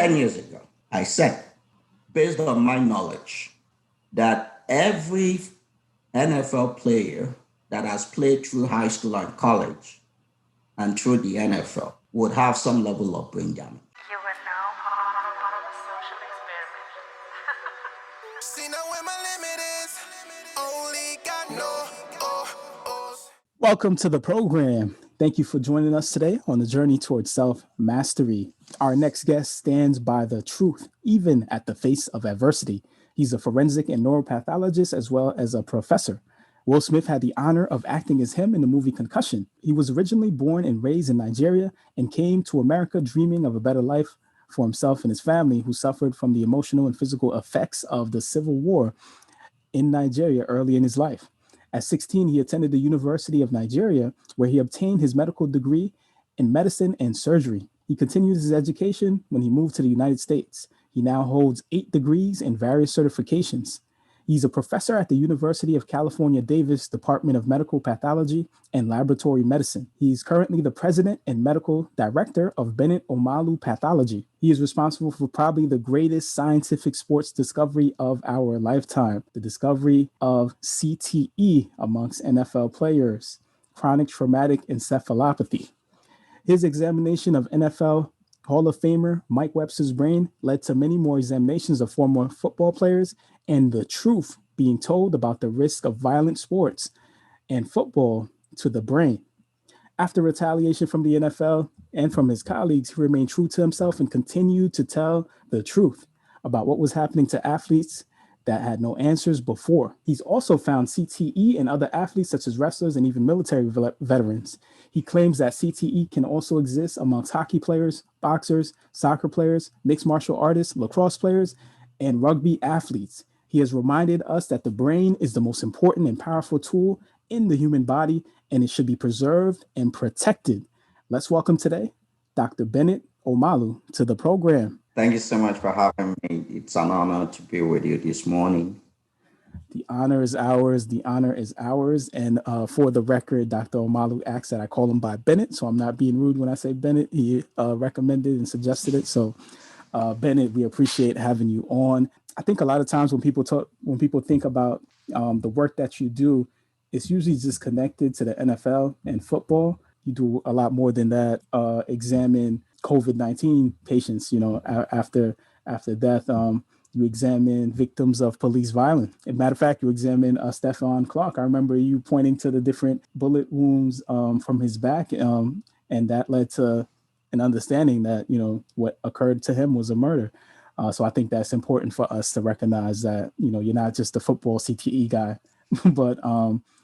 10 years ago, I said, based on my knowledge, that every NFL player that has played through high school and college and through the NFL would have some level of brain damage. You are now part of a social experiment. See now where my limit is. Only got no. Welcome to the program. Thank you for joining us today on the journey towards self-mastery. Our next guest stands by the truth, even at the face of adversity. He's a forensic and neuropathologist as well as a professor. Will Smith had the honor of acting as him in the movie Concussion. He was originally born and raised in Nigeria and came to America dreaming of a better life for himself and his family, who suffered from the emotional and physical effects of the civil war in Nigeria early in his life. At 16, he attended the University of Nigeria, where he obtained his medical degree in medicine and surgery. He continued his education when he moved to the United States. He now holds 8 degrees and various certifications. He's a professor at the University of California, Davis Department of Medical Pathology and Laboratory Medicine. He's currently the president and medical director of Bennet Omalu Pathology. He is responsible for probably the greatest scientific sports discovery of our lifetime, the discovery of CTE amongst NFL players, Chronic Traumatic Encephalopathy. His examination of NFL Hall of Famer Mike Webster's brain led to many more examinations of former football players and the truth being told about the risk of violent sports and football to the brain. After retaliation from the NFL and from his colleagues, he remained true to himself and continued to tell the truth about what was happening to athletes that had no answers before. He's also found CTE in other athletes, such as wrestlers and even military veterans. He claims that CTE can also exist amongst hockey players, boxers, soccer players, mixed martial artists, lacrosse players, and rugby athletes. He has reminded us that the brain is the most important and powerful tool in the human body, and it should be preserved and protected. Let's welcome today Dr. Bennet Omalu to the program. Thank you so much for having me. It's an honor to be with you this morning. The honor is ours. The honor is ours. And for the record, Dr. Omalu asks that I call him by Bennet, so I'm not being rude when I say Bennet. He recommended and suggested it. So Bennet, we appreciate having you on. I think a lot of times when people think about the work that you do, it's usually just connected to the NFL and football. You do a lot more than that. Examine COVID-19 patients, after death. You examine victims of police violence. As a matter of fact, you examine Stephon Clark. I remember you pointing to the different bullet wounds from his back, and that led to an understanding that, what occurred to him was a murder. So I think that's important for us to recognize that, you're not just a football CTE guy, but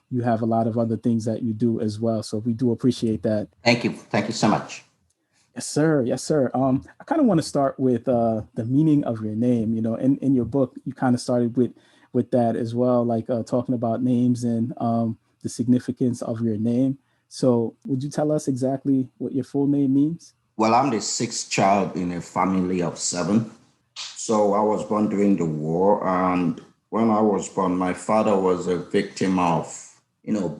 you have a lot of other things that you do as well. So we do appreciate that. Thank you. Thank you so much. Yes, sir. Yes, sir. I kind of want to start with the meaning of your name. In your book, you kind of started with that as well, like talking about names and the significance of your name. So would you tell us exactly what your full name means? Well, I'm the 6th child in a family of 7. So I was born during the war. And when I was born, my father was a victim of,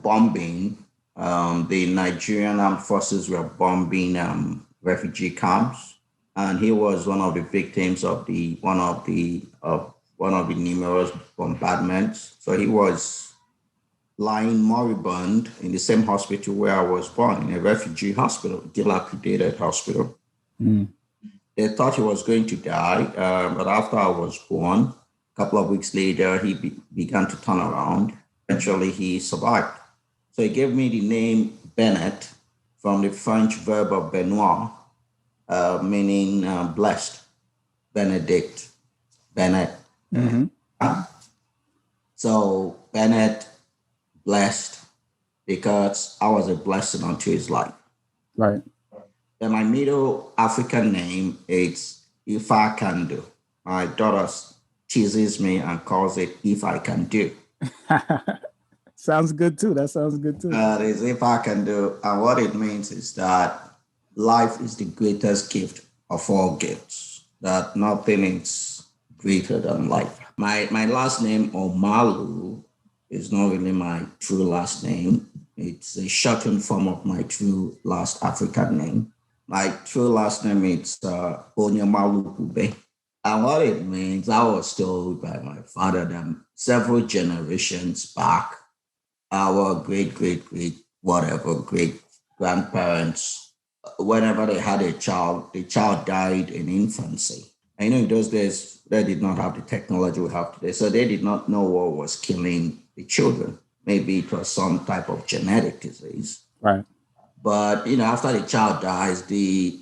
bombing. The Nigerian armed forces were bombing refugee camps, and he was one of the victims of one of the numerous bombardments. So he was lying moribund in the same hospital where I was born, in a refugee hospital, dilapidated hospital. Mm. They thought he was going to die, but after I was born, a couple of weeks later, he began to turn around. Eventually, he survived. So he gave me the name Bennet from the French verb of Benoit, meaning blessed, Benedict, Bennet. Mm-hmm. So Bennet, blessed, because I was a blessing unto his life. Right. Then my middle African name is If I Can Do. My daughter teases me and calls it If I Can Do. Sounds good too. That sounds good too. That is If I Can Do. And what it means is that life is the greatest gift of all gifts, that nothing is greater than life. My last name, Omalu, is not really my true last name. It's a shortened form of my true last African name. My true last name is Omalu. And what it means, I was told by my father that several generations back, our whatever, great grandparents, whenever they had a child, the child died in infancy. I know in those days, they did not have the technology we have today. So they did not know what was killing the children. Maybe it was some type of genetic disease. Right. But, after the child dies, the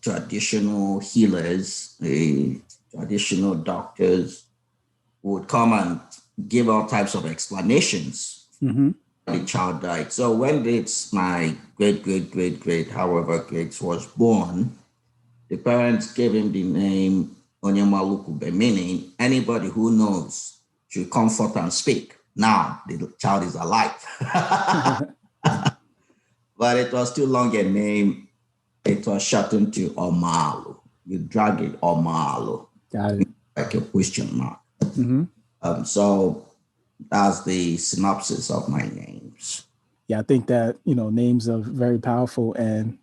traditional healers, the traditional doctors would come and give all types of explanations. Mm-hmm. The child died. So when it's my great, however great was born, the parents gave him the name Onyemaluku, meaning anybody who knows should comfort and speak. Now the child is alive. But it was too long a name. It was shortened to Omalu. You drag it, Omalu. Got it. Like a question mark. Mm-hmm. So that's the synopsis of my names. Yeah, I think that, names are very powerful, and,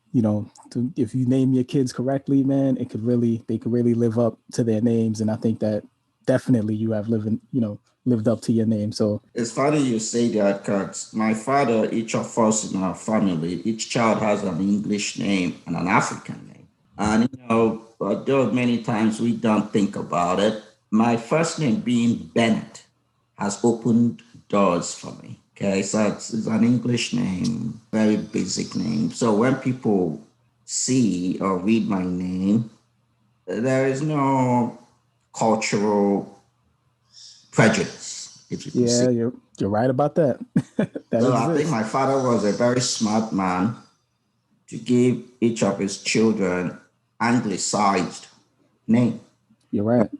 if you name your kids correctly, man, they could really live up to their names. And I think that definitely you have lived up to your name. So It's funny you say that, because my father, each of us in our family, each child has an English name and an African name. And, although many times we don't think about it, my first name being Bennet has opened doors for me. Okay, so it's an English name, very basic name. So when people see or read my name, there is no cultural prejudice, if you can yeah, see. you're right about that. That So exists. I think my father was a very smart man to give each of his children anglicized name. You're right.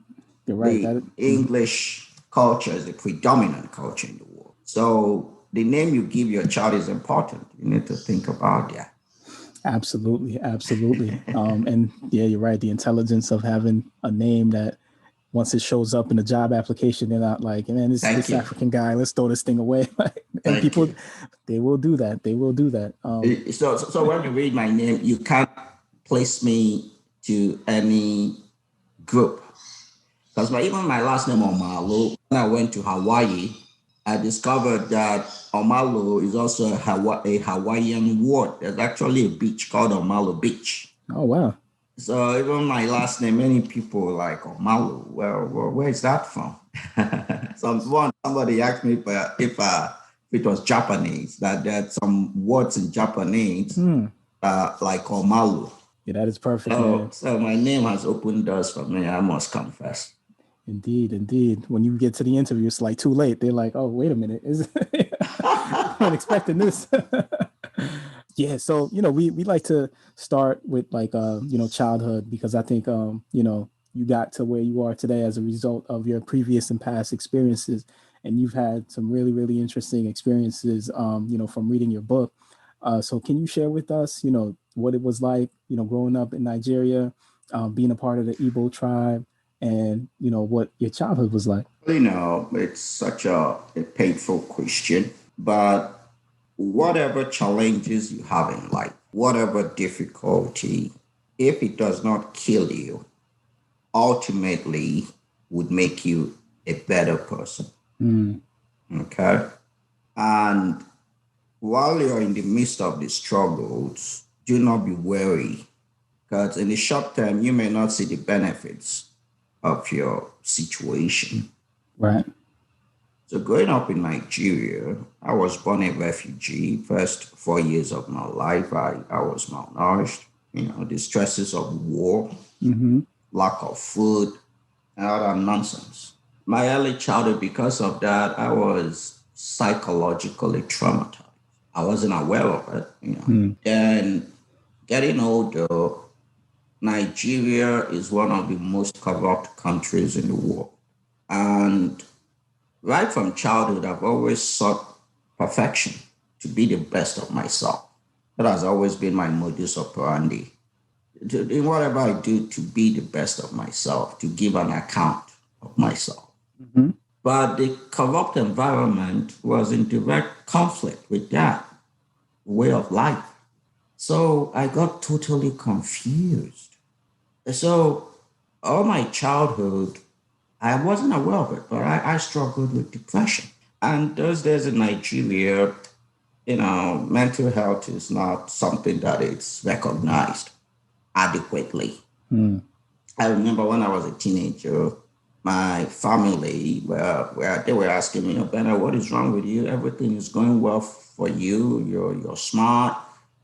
You're right. The English culture is the predominant culture in the world. So the name you give your child is important. You need to think about that. Absolutely. And yeah, you're right. The intelligence of having a name that once it shows up in the job application, they're not like, man, this African guy, let's throw this thing away. And people, they will do that. So when you read my name, you can't place me to any group. Because even my last name, Omalu, when I went to Hawaii, I discovered that Omalu is also a Hawaiian word. There's actually a beach called Omalu Beach. Oh, wow. So even my last name, many people like Omalu. Well, where is that from? Somebody asked me if it was Japanese, that there's some words in Japanese like Omalu. Yeah, that is perfect. So my name has opened doors for me, I must confess. Indeed. When you get to the interview, it's like too late. They're like, oh, wait a minute. I wasn't expecting this. Yeah. So, we like to start with childhood, because I think, you got to where you are today as a result of your previous and past experiences. And you've had some really, really interesting experiences, from reading your book. So can you share with us, what it was like, growing up in Nigeria, being a part of the Igbo tribe, and what your childhood was like? It's such a painful question, but whatever challenges you have in life, whatever difficulty, if it does not kill you, ultimately would make you a better person. Okay? And while you're in the midst of the struggles, do not be weary, because in the short term, you may not see the benefits of your situation. Right. So growing up in Nigeria, I was born a refugee. First 4 years of my life, I was malnourished. The stresses of war, lack of food, and all that nonsense. My early childhood, because of that, I was psychologically traumatized. I wasn't aware of it. Then getting older, Nigeria is one of the most corrupt countries in the world. And right from childhood, I've always sought perfection, to be the best of myself. That has always been my modus operandi. In whatever I do, to be the best of myself, to give an account of myself. But the corrupt environment was in direct conflict with that way of life. So I got totally confused. So all my childhood, I wasn't aware of it, but I struggled with depression. And those days in Nigeria, mental health is not something that is recognized adequately. Mm. I remember when I was a teenager, my family were they were asking me, Bennet, what is wrong with you? Everything is going well for you. You're smart,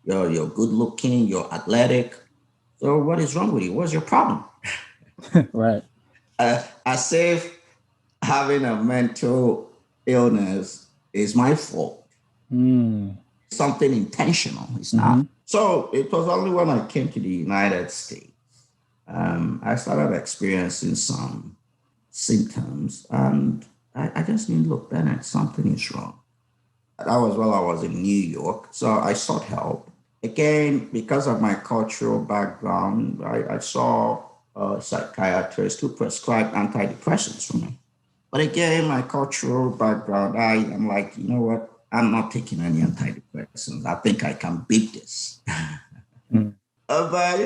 you're good looking, you're athletic. So what is wrong with you? What's your problem? Right. As if having a mental illness is my fault. Mm. Something intentional. It's Mm-hmm. not. So it was only when I came to the United States, I started experiencing some symptoms, and I just knew, look, Bennett, something is wrong. That was while I was in New York, so I sought help. Again, because of my cultural background, I saw a psychiatrist who prescribed antidepressants for me. But again, my cultural background, I am like, you know what? I'm not taking any antidepressants. I think I can beat this. Mm. But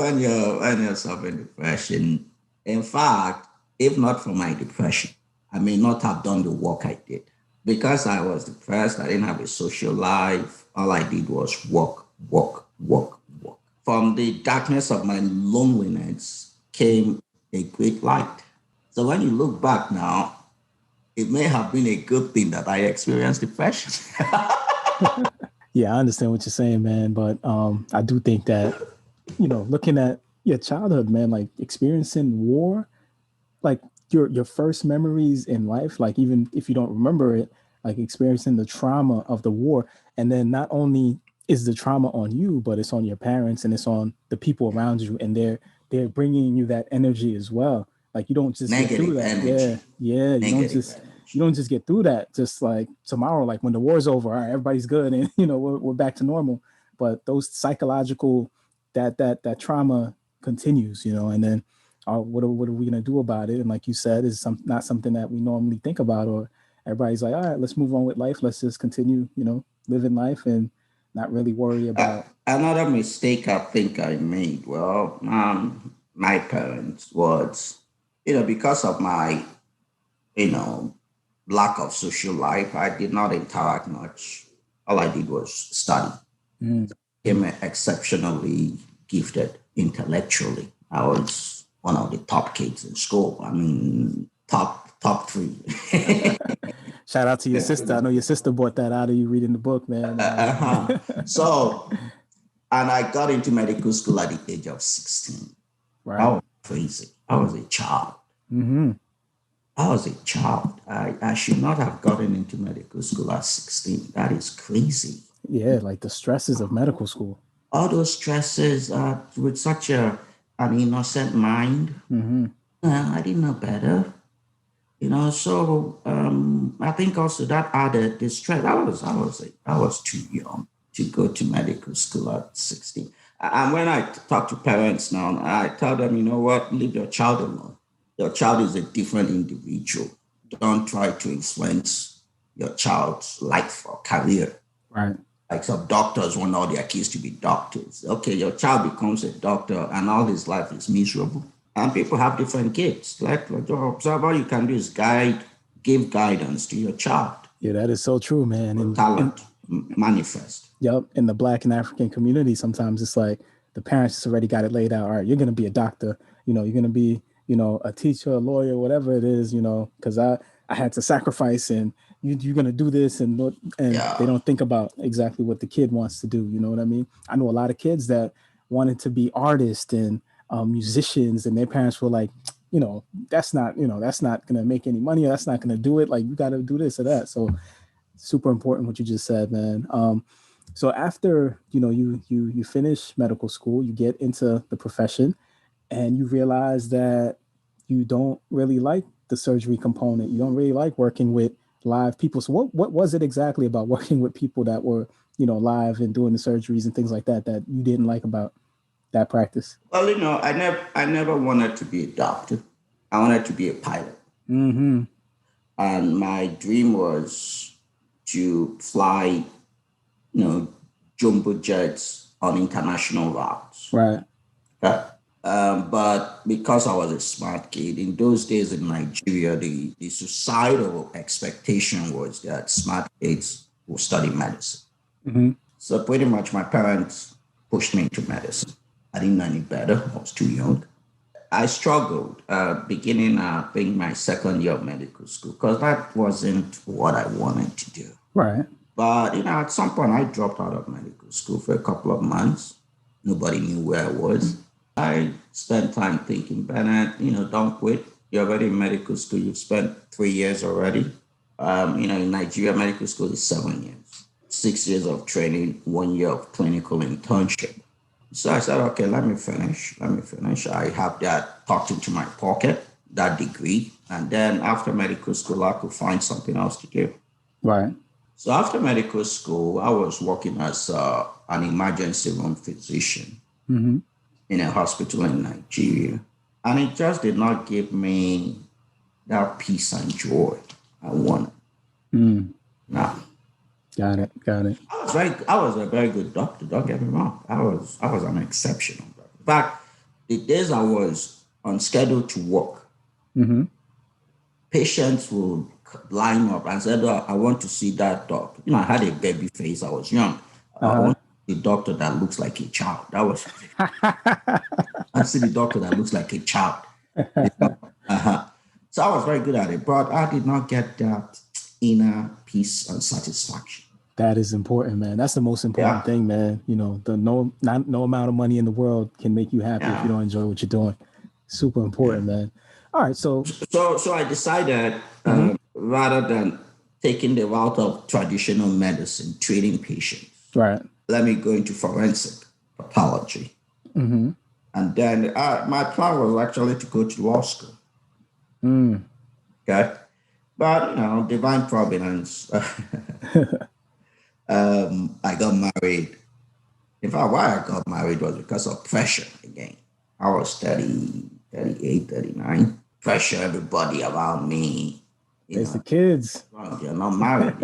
when you're suffering depression, in fact, if not for my depression, I may not have done the work I did. Because I was depressed, I didn't have a social life. All I did was work, work, work, work. From the darkness of my loneliness came a great light. So when you look back now, it may have been a good thing that I experienced depression. Yeah, I understand what you're saying, man. But I do think that, looking at your childhood, man, like experiencing war, like your first memories in life, like even if you don't remember it, like experiencing the trauma of the war, and then not only is the trauma on you, but it's on your parents and it's on the people around you, and they're bringing you that energy as well. Like you don't just get through Negative that. Yeah, energy. yeah. Negative You energy. don't just get through that just like tomorrow, like when the war's over, all right, everybody's good and we're back to normal. But those psychological that trauma continues, and then what are we gonna do about it? And like you said, is not something that we normally think about, or everybody's like, all right, let's move on with life. Let's just continue, living life and not really worry about. Another mistake I think I made, well, my parents was, because of my, you know, lack of social life, I did not interact much. All I did was study. Mm. I'm exceptionally gifted intellectually. I was one of the top kids in school. I mean, top three. Shout out to your sister. I know your sister brought that out of you reading the book, man. Uh-huh. So, and I got into medical school at the age of 16. That Right. was crazy. I was a child. Mm-hmm. I was a child. I should not have gotten into medical school at 16. That is crazy. Yeah, like the stresses of medical school. All those stresses with such an innocent mind. Mm-hmm. I didn't know better. So I think also that added the stress. I was too young to go to medical school at 16. And when I talk to parents now, I tell them, you know what, leave your child alone. Your child is a different individual. Don't try to influence your child's life or career. Right. Like some doctors want all their kids to be doctors. Okay, your child becomes a doctor and all his life is miserable. And people have different gifts. Like observe, all you can do is give guidance to your child. Yeah, that is so true, man. And Talent manifest. yep, in the Black and African community, sometimes it's like the parents just already got it laid out. All right, you're gonna be a doctor. You're gonna be, a teacher, a lawyer, whatever it is. Because I had to sacrifice, and you're gonna do this, and they Yeah. don't think about exactly what the kid wants to do. You know what I mean? I know a lot of kids that wanted to be artists and musicians, and their parents were like, that's not gonna make any money. Or that's not gonna do it. Like you got to do this or that. So super important what you just said, man. So after you finish medical school, you get into the profession, and you realize that you don't really like the surgery component. You don't really like working with live people. So what was it exactly about working with people that were live and doing the surgeries and things like that you didn't like about that practice? Well, I never wanted to be a doctor. I wanted to be a pilot. Mm-hmm. And my dream was to fly, jumbo jets on international routes. Right. Okay? But because I was a smart kid, in those days in Nigeria, the societal expectation was that smart kids will study medicine. Mm-hmm. So pretty much my parents pushed me into medicine. I didn't know any better. I was too young. I struggled beginning, I think, my second year of medical school because that wasn't what I wanted to do. Right. But, at some point, I dropped out of medical school for a couple of months. Nobody knew where I was. I spent time thinking, Bennett, don't quit. You're already in medical school. You've spent 3 years already. In Nigeria, medical school is 7 years, 6 years of training, 1 year of clinical internship. So I said, okay, let me finish. I have that tucked into my pocket, that degree. And then after medical school, I could find something else to do. Right. So after medical school, I was working as an emergency room physician Mm-hmm. in a hospital in Nigeria. And it just did not give me that peace and joy I wanted. No. Got it. I was a very good doctor, don't get me wrong. I was an exceptional doctor. In fact, the days I was on schedule to work, Mm-hmm. patients would line up and said, oh, I want to see that doctor. I had a baby face. I was young. I want to see a doctor that looks like a child. That was, I see the doctor that looks like a child. So I was very good at it, but I did not get that inner peace and satisfaction. That is important, man. That's the most important thing, man. No amount of money in the world can make you happy if you don't enjoy what you're doing. Super important, man. All right, so I decided rather than taking the route of traditional medicine, treating patients, right. let me go into forensic pathology. Mm-hmm. And then my plan was actually to go to law school. Okay. But, divine providence, I got married. In fact, why I got married was because of pressure again. I was 30, 38, 39. Pressure everybody around me. It's the kids. You're not married,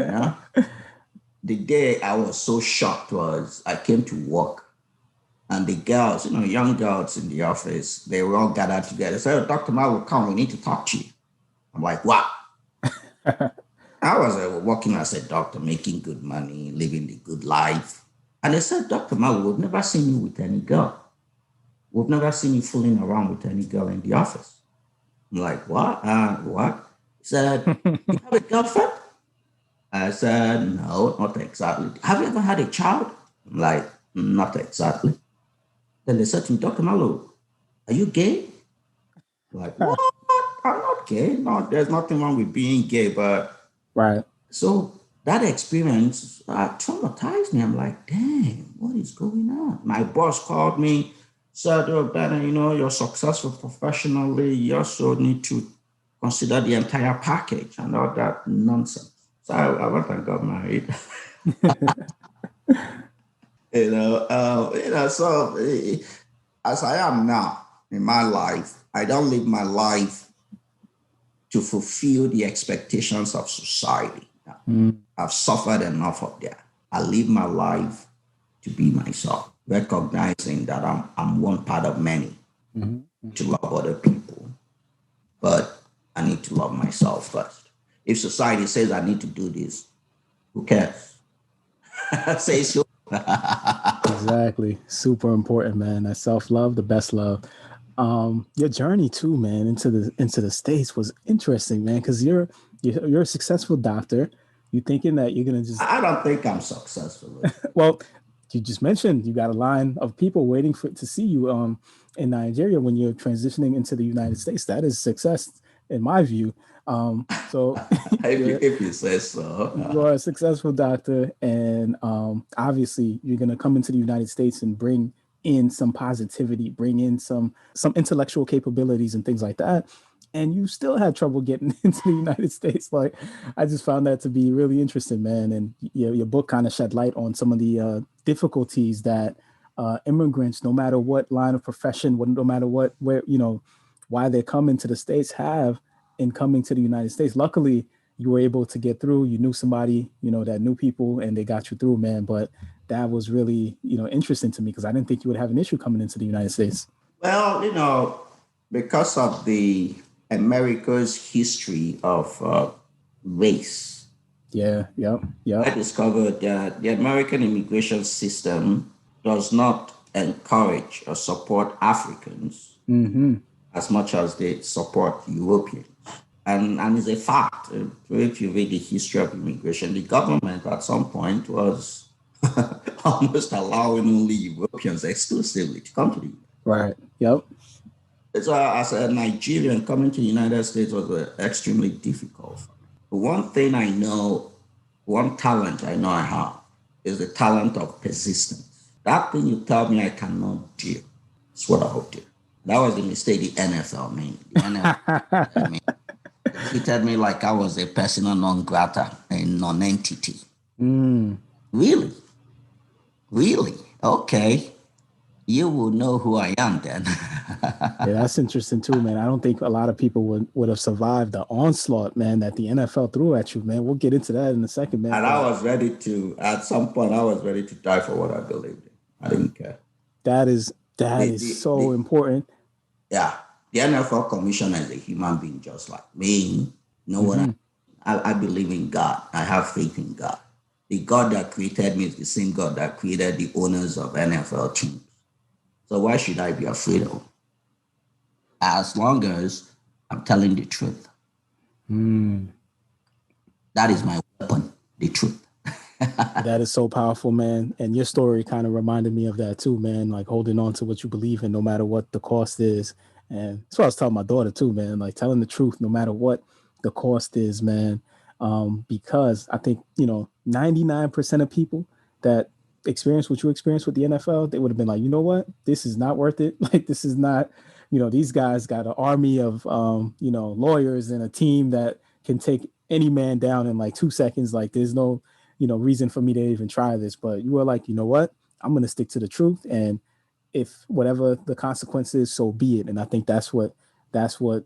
The day I was so shocked was I came to work and the girls, young girls in the office, they were all gathered together. They said, Dr. Malu, come, we need to talk to you. I'm like, wow. I was working as a doctor, making good money, living the good life. And they said, Dr. Malu, we've never seen you with any girl. We've never seen you fooling around with any girl in the office. I'm like, what? What? He said, you have a girlfriend? I said, no, not exactly. Have you ever had a child? I'm like, not exactly. Then they said to me, Dr. Malu, are you gay? I'm like, what? I'm not gay. No, there's nothing wrong with being gay, but right. So that experience traumatized me. I'm like, damn, what is going on? My boss called me, said, oh, Bennet, you're successful professionally. You also need to consider the entire package and all that nonsense. So I went and got married. So as I am now in my life, I don't live my life to fulfill the expectations of society. I've suffered enough of that. I live my life to be myself, recognizing that I'm one part of many, to love other people. But I need to love myself first. If society says I need to do this, who cares? Say so. Exactly. Super important, man. That self-love, the best love. Your journey too, man, into the States was interesting, man, because you're a successful doctor. You thinking that you're gonna just I don't think I'm successful. Well, you just mentioned you got a line of people waiting to see you in Nigeria when you're transitioning into the United States. That is success in my view. So if you say so. You are a successful doctor, and obviously you're going to come into the United States and bring in some positivity, bring in some intellectual capabilities and things like that. And you still had trouble getting into the United States. Like, I just found that to be really interesting, man. And your book kind of shed light on some of the difficulties that immigrants, no matter what line of profession, no matter why they come into the States, have in coming to the United States. Luckily, you were able to get through. You knew somebody, that knew people, and they got you through, man. But that was really, interesting to me because I didn't think you would have an issue coming into the United States. Well, because of the America's history of race, Yeah, yep, I yep. discovered that the American immigration system does not encourage or support Africans Mm-hmm. as much as they support Europeans. And it's a fact. If you read the history of immigration, the government at some point was almost allowing only Europeans exclusively to come to the United Right. Yep. States. So as a Nigerian, coming to the United States was extremely difficult. One thing I know, one talent I know I have is the talent of persistence. That thing you tell me I cannot do, that's what I will do. That was the mistake the NFL made. The NFL made. They treated me like I was a persona non grata, a non-entity. Mm. Really? Really? Okay. You will know who I am then. Yeah, that's interesting too, man. I don't think a lot of people would have survived the onslaught, man, that the NFL threw at you, man. We'll get into that in a second, man. And I was ready to, at some point, I was ready to die for what I believed in. I didn't care. That is so important. Yeah. The NFL commissioner is a human being just like me. You know what I believe in God. I have faith in God. The God that created me is the same God that created the owners of NFL teams. So why should I be afraid of? As long as I'm telling the truth. That is my weapon, the truth. That is so powerful, man. And your story kind of reminded me of that too, man. Like holding on to what you believe in, no matter what the cost is. And that's what I was telling my daughter too, man. Like telling the truth, no matter what the cost is, man. Because I think 99% of people that experience what you experienced with the NFL, they would have been like, you know what, this is not worth it. Like this is not, these guys got an army of lawyers and a team that can take any man down in like 2 seconds. Like there's no reason for me to even try this. But you were like, you know what? I'm going to stick to the truth. And if whatever the consequences, so be it. And I think that's what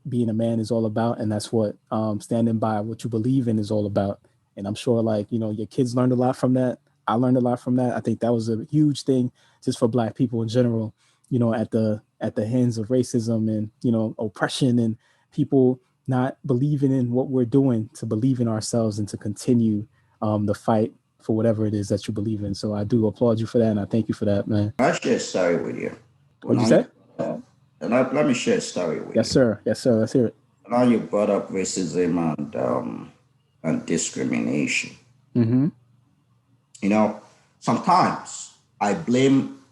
being a man is all about. And that's what standing by what you believe in is all about. And I'm sure like, your kids learned a lot from that. I learned a lot from that. I think that was a huge thing just for Black people in general, at the hands of racism and, oppression and people not believing in what we're doing, to believe in ourselves and to continue the fight for whatever it is that you believe in. So I do applaud you for that, and I thank you for that, man. I'll share a story with you. What'd you say? Let me share a story with you. Yes, sir. Yes, sir. Let's hear it. Now you brought up racism and discrimination. Mm-hmm. Sometimes I blame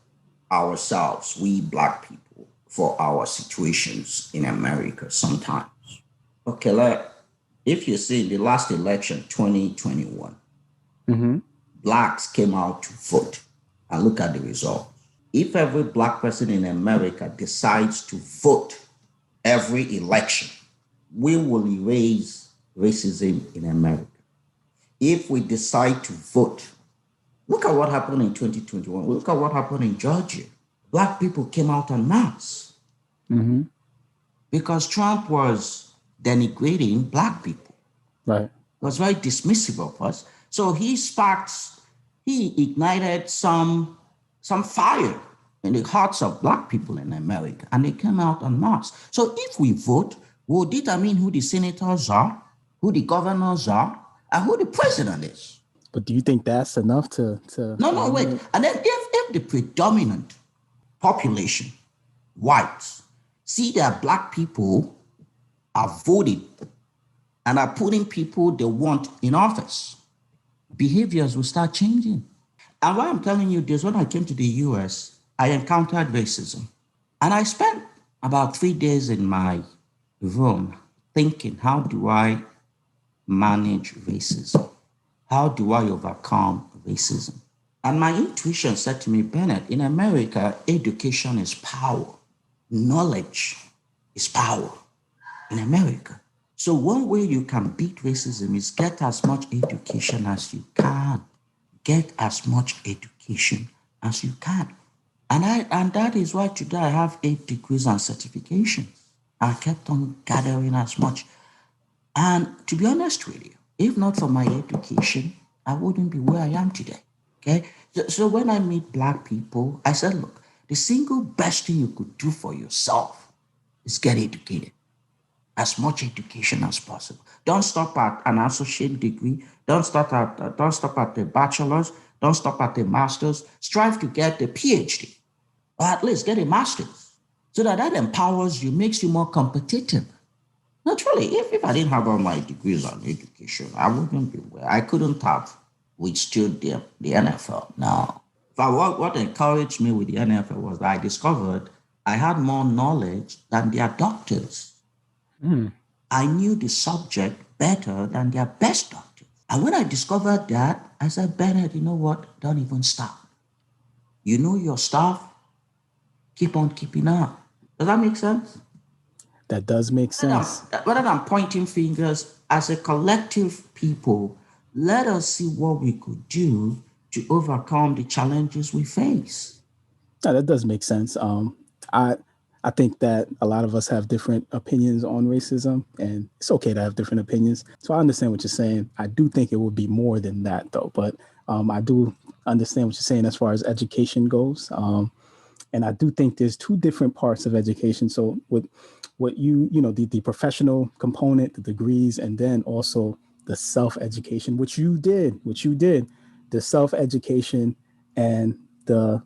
ourselves, we Black people, for our situations in America sometimes. Okay, if you see in the last election, 2021, Blacks came out to vote, and look at the result. If every Black person in America decides to vote every election, we will erase racism in America. If we decide to vote, look at what happened in 2021. Look at what happened in Georgia. Black people came out en masse because Trump was denigrating Black people. Right. Was very dismissive of us. So he ignited some fire in the hearts of Black people in America, and they came out en masse. So if we vote, will determine who the senators are, who the governors are, and who the president is. But do you think that's enough to No, wait. And then if the predominant population, whites, see that Black people are voting and are putting people they want in office, behaviors will start changing. And why I'm telling you this, when I came to the US, I encountered racism. And I spent about 3 days in my room thinking, how do I manage racism? How do I overcome racism? And my intuition said to me, Bennett, in America, education is power. Knowledge is power in America. So one way you can beat racism is get as much education as you can. Get as much education as you can. And that is why today I have 8 degrees and certifications. I kept on gathering as much. And to be honest with you, If not for my education, I wouldn't be where I am today. Okay. So when I meet Black people, I said, look, the single best thing you could do for yourself is get educated, as much education as possible. Don't stop at an associate degree. Don't stop at the bachelor's. Don't stop at the master's. Strive to get the PhD, or at least get a master's, so that empowers you, makes you more competitive. Naturally, if I didn't have all my degrees on education, I wouldn't be where I couldn't have withstood the NFL. Now, but what encouraged me with the NFL was that I discovered I had more knowledge than their doctors. I knew the subject better than their best doctors. And when I discovered that, I said, Bennett, you know what? Don't even stop. You know your stuff, keep on keeping up. Does that make sense? That does make sense. Rather than pointing fingers, as a collective people, let us see what we could do to overcome the challenges we face. No, that does make sense. I I think that a lot of us have different opinions on racism, and it's okay to have different opinions. So I understand what you're saying. I do think it would be more than that, though. But I do understand what you're saying as far as education goes. And I do think there's two different parts of education. So with what the professional component, the degrees, and then also the self-education, which you did, the self-education and the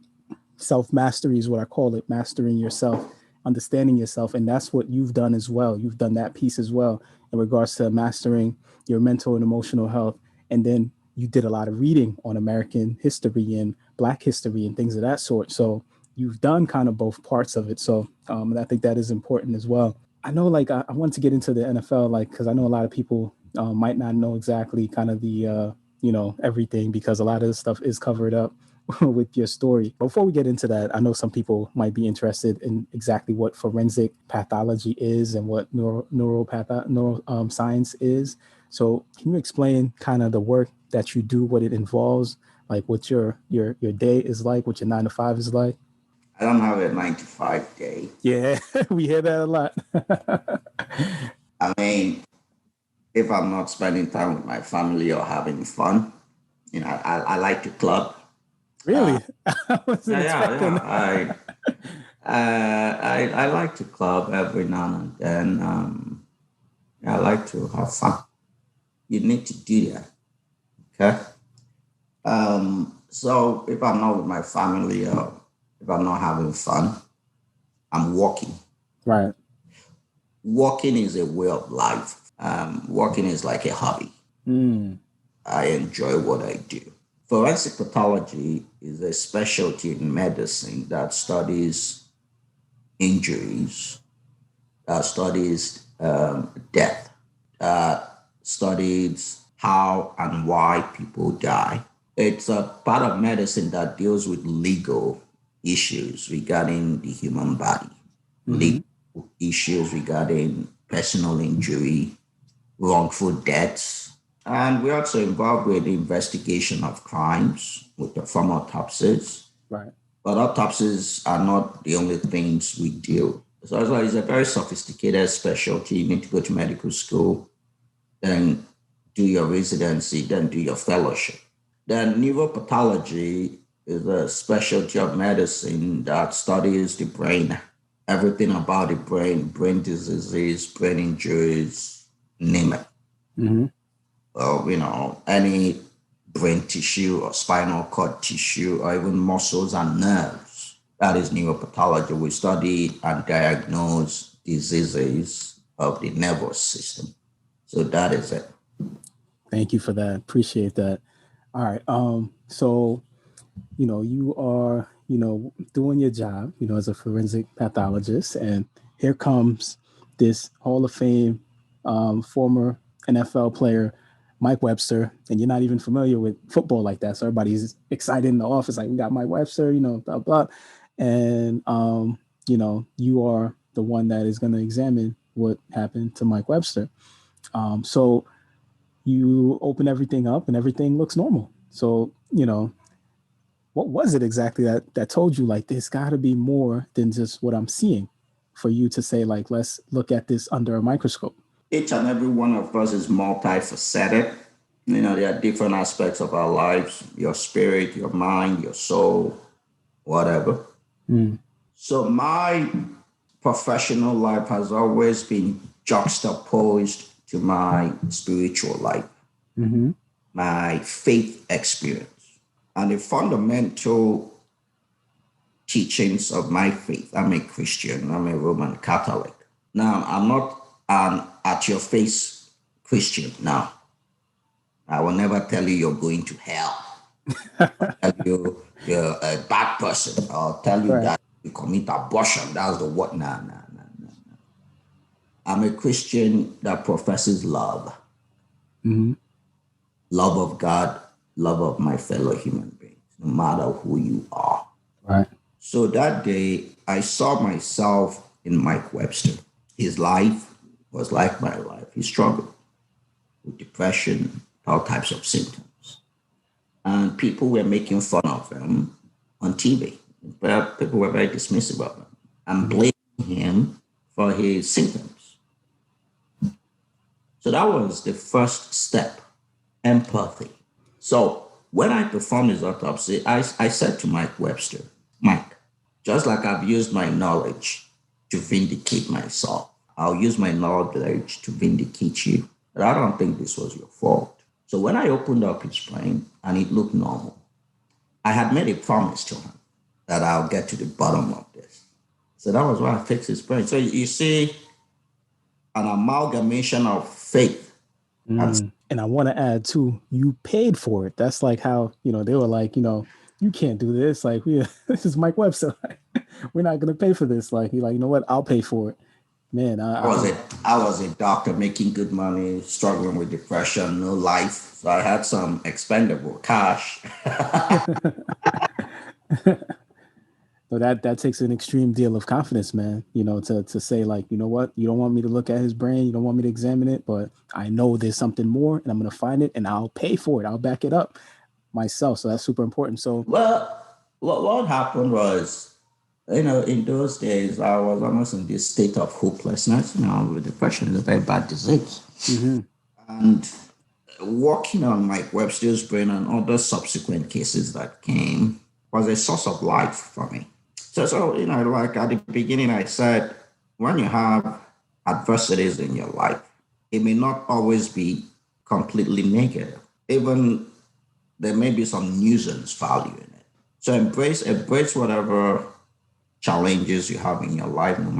self-mastery is what I call it, mastering yourself, understanding yourself. And that's what you've done as well. You've done that piece as well in regards to mastering your mental and emotional health. And then you did a lot of reading on American history and Black history and things of that sort. So you've done kind of both parts of it. So and I think that is important as well. I know, like, I want to get into the NFL, like, because I know a lot of people might not know exactly kind of the, everything, because a lot of this stuff is covered up with your story. Before we get into that, I know some people might be interested in exactly what forensic pathology is and what neuro science is. So can you explain kind of the work that you do, what it involves, like what your day is like, what your 9 to 5 is like? I don't have a 9 to 5 day. Yeah, we hear that a lot. I mean, if I'm not spending time with my family or having fun, I like to club. Really? I wasn't expecting that. I like to club every now and then. I like to have fun. You need to do that. Okay. So if I'm not with my family or if I'm not having fun, I'm walking. Right. Walking is a way of life. Walking is like a hobby. I enjoy what I do. Forensic pathology is a specialty in medicine that studies injuries, that studies death, that studies how and why people die. It's a part of medicine that deals with legal issues regarding the human body, legal issues regarding personal injury, wrongful deaths. And we're also involved with the investigation of crimes with the form autopsies. Right. But autopsies are not the only things we do. So it's a very sophisticated specialty. You need to go to medical school, then do your residency, then do your fellowship. Then neuropathology is a specialty of medicine that studies the brain, everything about the brain diseases, brain injuries, name it. Any brain tissue or spinal cord tissue or even muscles and nerves. That is neuropathology. We study and diagnose diseases of the nervous system. So that is it. Thank you for that. Appreciate that. All right. So, you are, doing your job, as a forensic pathologist, and here comes this Hall of Fame former NFL player, Mike Webster, and you're not even familiar with football like that. So everybody's excited in the office, like, we got Mike Webster, blah, blah. And, you are the one that is going to examine what happened to Mike Webster. So you open everything up and everything looks normal. So, what was it exactly that told you, like, there's got to be more than just what I'm seeing for you to say, like, let's look at this under a microscope? Each and every one of us is multifaceted. There are different aspects of our lives, your spirit, your mind, your soul, whatever. Mm. So my professional life has always been juxtaposed to my spiritual life, Mm-hmm. my faith experience, and the fundamental teachings of my faith. I'm a Christian, I'm a Roman Catholic. Now, I'm not an at your face Christian. Now, I will never tell you you're going to hell. Tell you you're a bad person. I'll tell you Right. that you commit abortion. That's the what? Nah, nah, nah, nah. I'm a Christian that professes love, Mm-hmm. love of God, love of my fellow human beings, no matter who you are. Right. So that day, I saw myself in Mike Webster. His life was like my life. He struggled with depression, all types of symptoms. And people were making fun of him on TV. But people were very dismissive of him and Mm-hmm. blaming him for his symptoms. So that was the first step, empathy. So when I performed his autopsy, I said to Mike Webster, Mike, just like I've used my knowledge to vindicate myself, I'll use my knowledge to vindicate you. But I don't think this was your fault. So when I opened up his brain and it looked normal, I had made a promise to him that I'll get to the bottom of this. So that was why I fixed his brain. So you see an amalgamation of faith and Mm. And I want to add too, you paid for it. That's like how, they were like, you can't do this. Like, this is Mike Webster. We're not going to pay for this. Like, he's like, you know what? I'll pay for it. Man, I was a I was a doctor making good money, struggling with depression, no life. So I had some expendable cash. so that takes an extreme deal of confidence, man, to say like, you know what? You don't want me to look at his brain. You don't want me to examine it, but I know there's something more and I'm going to find it and I'll pay for it. I'll back it up myself. So that's super important. So, Well, what happened was, in those days, I was almost in this state of hopelessness. Depression is a very bad disease. mm-hmm. And working on Mike Webster's brain and other subsequent cases that came was a source of life for me. So, like at the beginning, I said, when you have adversities in your life, it may not always be completely negative. Even there may be some nuisance value in it. So embrace whatever challenges you have in your life, no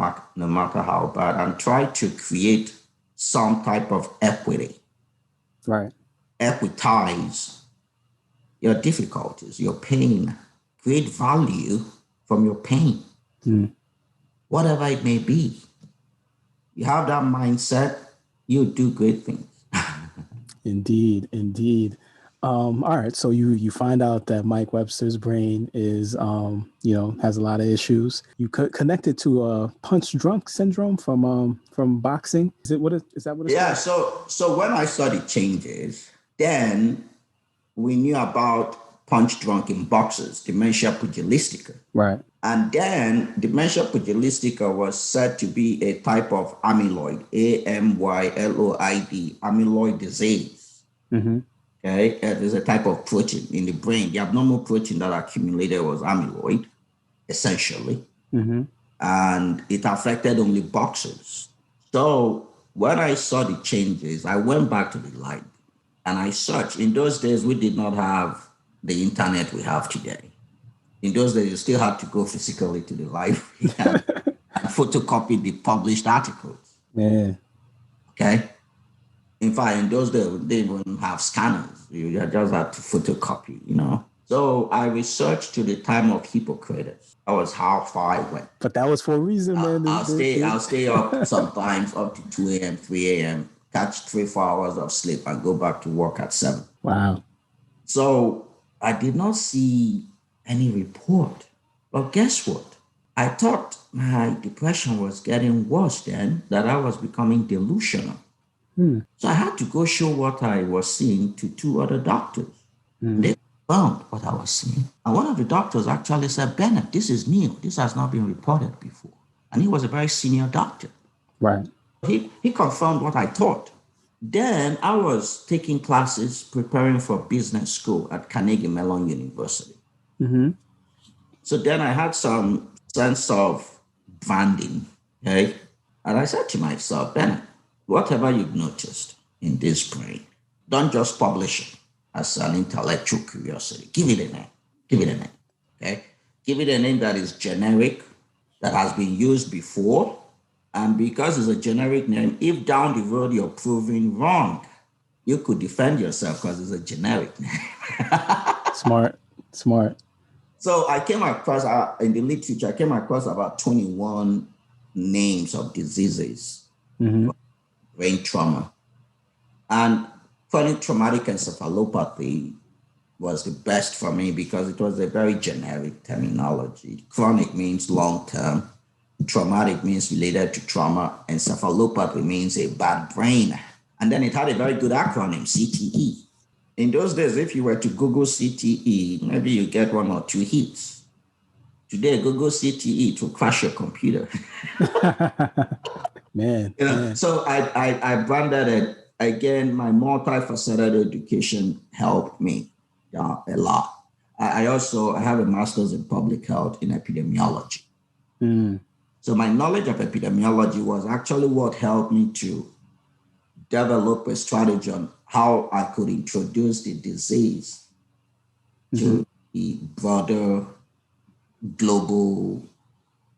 matter how bad, and try to create some type of equity. Right. Equitize your difficulties, your pain. Create value from your pain, whatever it may be. You have that mindset, you do great things. Indeed, indeed. All right, so you find out that Mike Webster's brain is, has a lot of issues. You connected to punch drunk syndrome from boxing. Is that what it's Yeah. called? So when I saw the changes, then we knew about punch drunk in boxers, dementia pugilistica. Right. And then dementia pugilistica was said to be a type of amyloid, AMYLOID, amyloid disease. Mm-hmm. Okay, there's a type of protein in the brain. The abnormal protein that accumulated was amyloid, essentially, Mm-hmm. and it affected only boxers. So when I saw the changes, I went back to the library and I searched. In those days, we did not have the internet we have today. In those days, you still had to go physically to the library and photocopy the published articles. Yeah. Okay. In fact, in those days, they didn't have scanners. You just had to photocopy. So I researched to the time of Hippocrates. That was how far I went. But that was for a reason, man. I'll stay up sometimes up to 2 a.m., 3 a.m., catch 3-4 hours of sleep and go back to work at 7. Wow. So I did not see any report. But guess what? I thought my depression was getting worse then, that I was becoming delusional. So I had to go show what I was seeing to 2 other doctors. They found what I was seeing. And one of the doctors actually said, Bennet, this is new. This has not been reported before. And he was a very senior doctor. Right. He confirmed what I thought. Then I was taking classes preparing for business school at Carnegie Mellon University. Mm-hmm. So then I had some sense of branding, okay? And I said to myself, Bennett, whatever you've noticed in this brain, don't just publish it as an intellectual curiosity. Give it a name. Give it a name, okay? Give it a name that is generic, that has been used before. And because it's a generic name, if down the road you're proven wrong, you could defend yourself because it's a generic name. Smart. So I came across, in the literature, I came across about 21 names of diseases, Mm-hmm. brain trauma. And chronic traumatic encephalopathy was the best for me because it was a very generic terminology. Chronic means long-term. Traumatic means related to trauma. Encephalopathy means a bad brain. And then it had a very good acronym, CTE. In those days, if you were to Google CTE, maybe you get 1 or 2 hits. Today, Google CTE to crash your computer. Man. So I branded it. Again, my multifaceted education helped me a lot. I have a master's in public health in epidemiology. Mm. So my knowledge of epidemiology was actually what helped me to develop a strategy on how I could introduce the disease to the broader global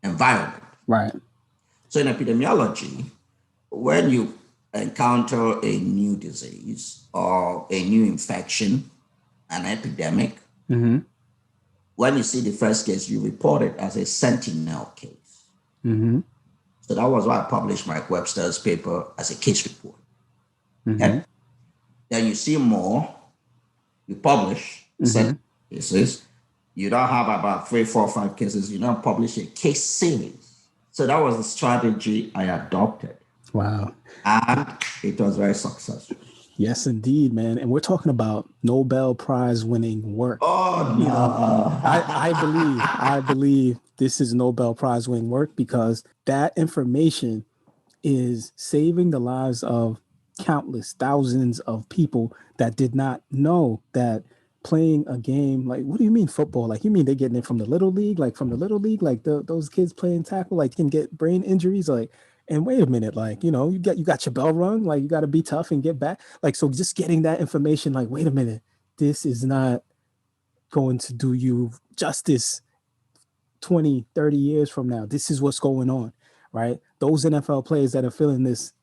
environment. Right. So in epidemiology, when you encounter a new disease or a new infection, an epidemic, Mm-hmm. when you see the first case, you report it as a sentinel case. Mm-hmm. So that was why I published my Webster's paper as a case report. Mm-hmm. Okay? Then you see more, you publish sentinel cases. You don't have about 3, 4, 5 cases. You don't publish a case series. So that was the strategy I adopted. Wow. And it was very successful. Yes, indeed, man. And we're talking about Nobel Prize winning work. Oh, no. I believe this is Nobel Prize winning work because that information is saving the lives of countless thousands of people that did not know that playing a game, like, what do you mean football? Like, you mean they're getting it from the little league? Like, from the little league, like those kids playing tackle, like, can get brain injuries, like. And wait a minute, like, you got your bell rung, like, you got to be tough and get back. Like, so just getting that information, like, wait a minute, this is not going to do you justice 20, 30 years from now. This is what's going on, right? Those NFL players that are feeling this,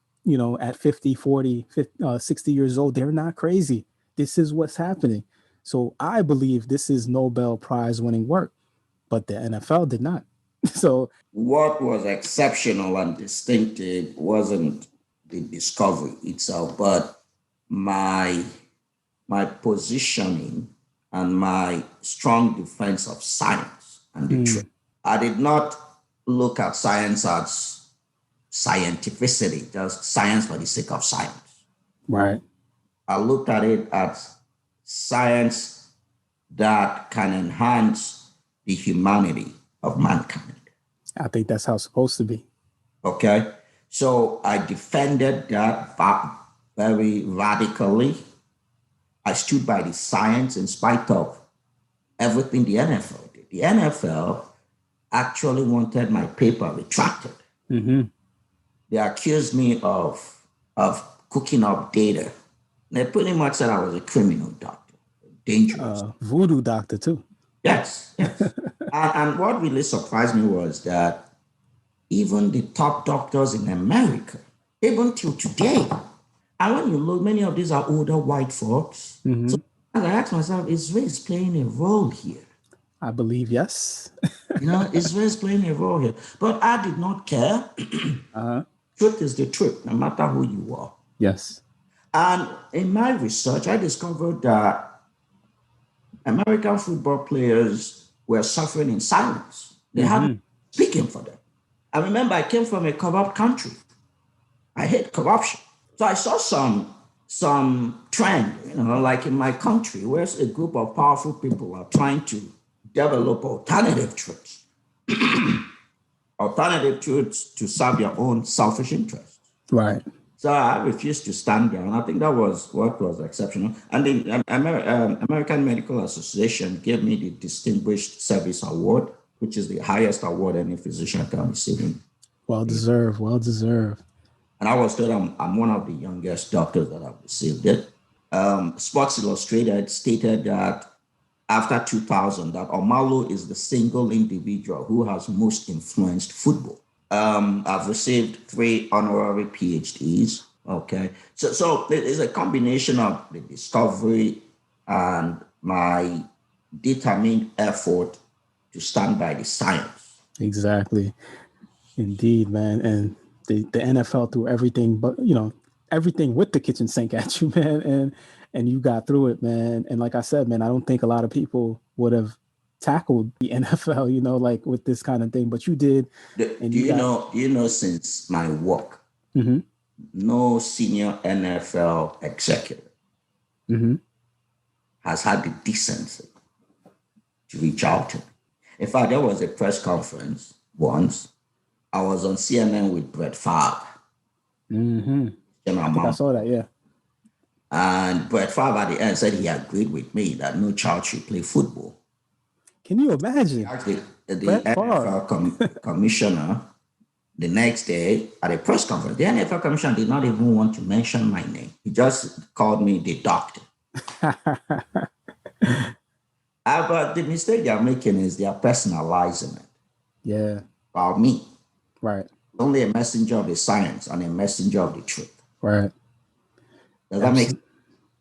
at 50, 40, 50, 60 years old, they're not crazy. This is what's happening. So I believe this is Nobel Prize winning work, but the NFL did not. So what was exceptional and distinctive wasn't the discovery itself, but my positioning and my strong defense of science and the truth. I did not look at science as scientificity, just science for the sake of science. Right. I looked at it as science that can enhance the humanity of mankind. I think that's how it's supposed to be. Okay. So I defended that very radically. I stood by the science in spite of everything the NFL did. The NFL actually wanted my paper retracted. Mm-hmm. They accused me of cooking up data. They pretty much said I was a criminal doctor, dangerous. Voodoo doctor too. Yes. and what really surprised me was that even the top doctors in America, even till today, and when you look, many of these are older white folks. Mm-hmm. So I asked myself, is race playing a role here? I believe yes. Is race playing a role here? But I did not care. Truth is the truth, no matter who you are. Yes. And in my research, I discovered that American football players were suffering in silence. They hadn't speaking for them. I remember I came from a corrupt country. I hate corruption. So I saw some trend, like in my country, where a group of powerful people are trying to develop alternative truths. Alternative truths to serve your own selfish interests. Right. So I refused to stand there, and I think that was what was exceptional. And the American Medical Association gave me the Distinguished Service Award, which is the highest award any physician can receive. Well deserved, well deserved. And I was told I'm one of the youngest doctors that have received it. Sports Illustrated stated that after 2000, that Omalu is the single individual who has most influenced football. I've received 3 honorary PhDs. Okay. So it's a combination of the discovery and my determined effort to stand by the science. Exactly. Indeed, man. And the NFL threw everything, but everything with the kitchen sink at you, man. And you got through it, man. And like I said, man, I don't think a lot of people would have tackled the NFL, like with this kind of thing, but you did. Do you know, since my work, Mm-hmm. no senior NFL executive Mm-hmm. has had the decency to reach out to me. In fact, there was a press conference once. I was on CNN with Brett Favre. Mm-hmm. I think I saw that, yeah. And Brett Favre at the end said he agreed with me that no child should play football. Can you imagine? Actually, the NFL commissioner, the next day at a press conference, the NFL commissioner did not even want to mention my name. He just called me the doctor. But the mistake they're making is they're personalizing it. Yeah. About me. Right. Only a messenger of the science and a messenger of the truth. Right. Does that make sense?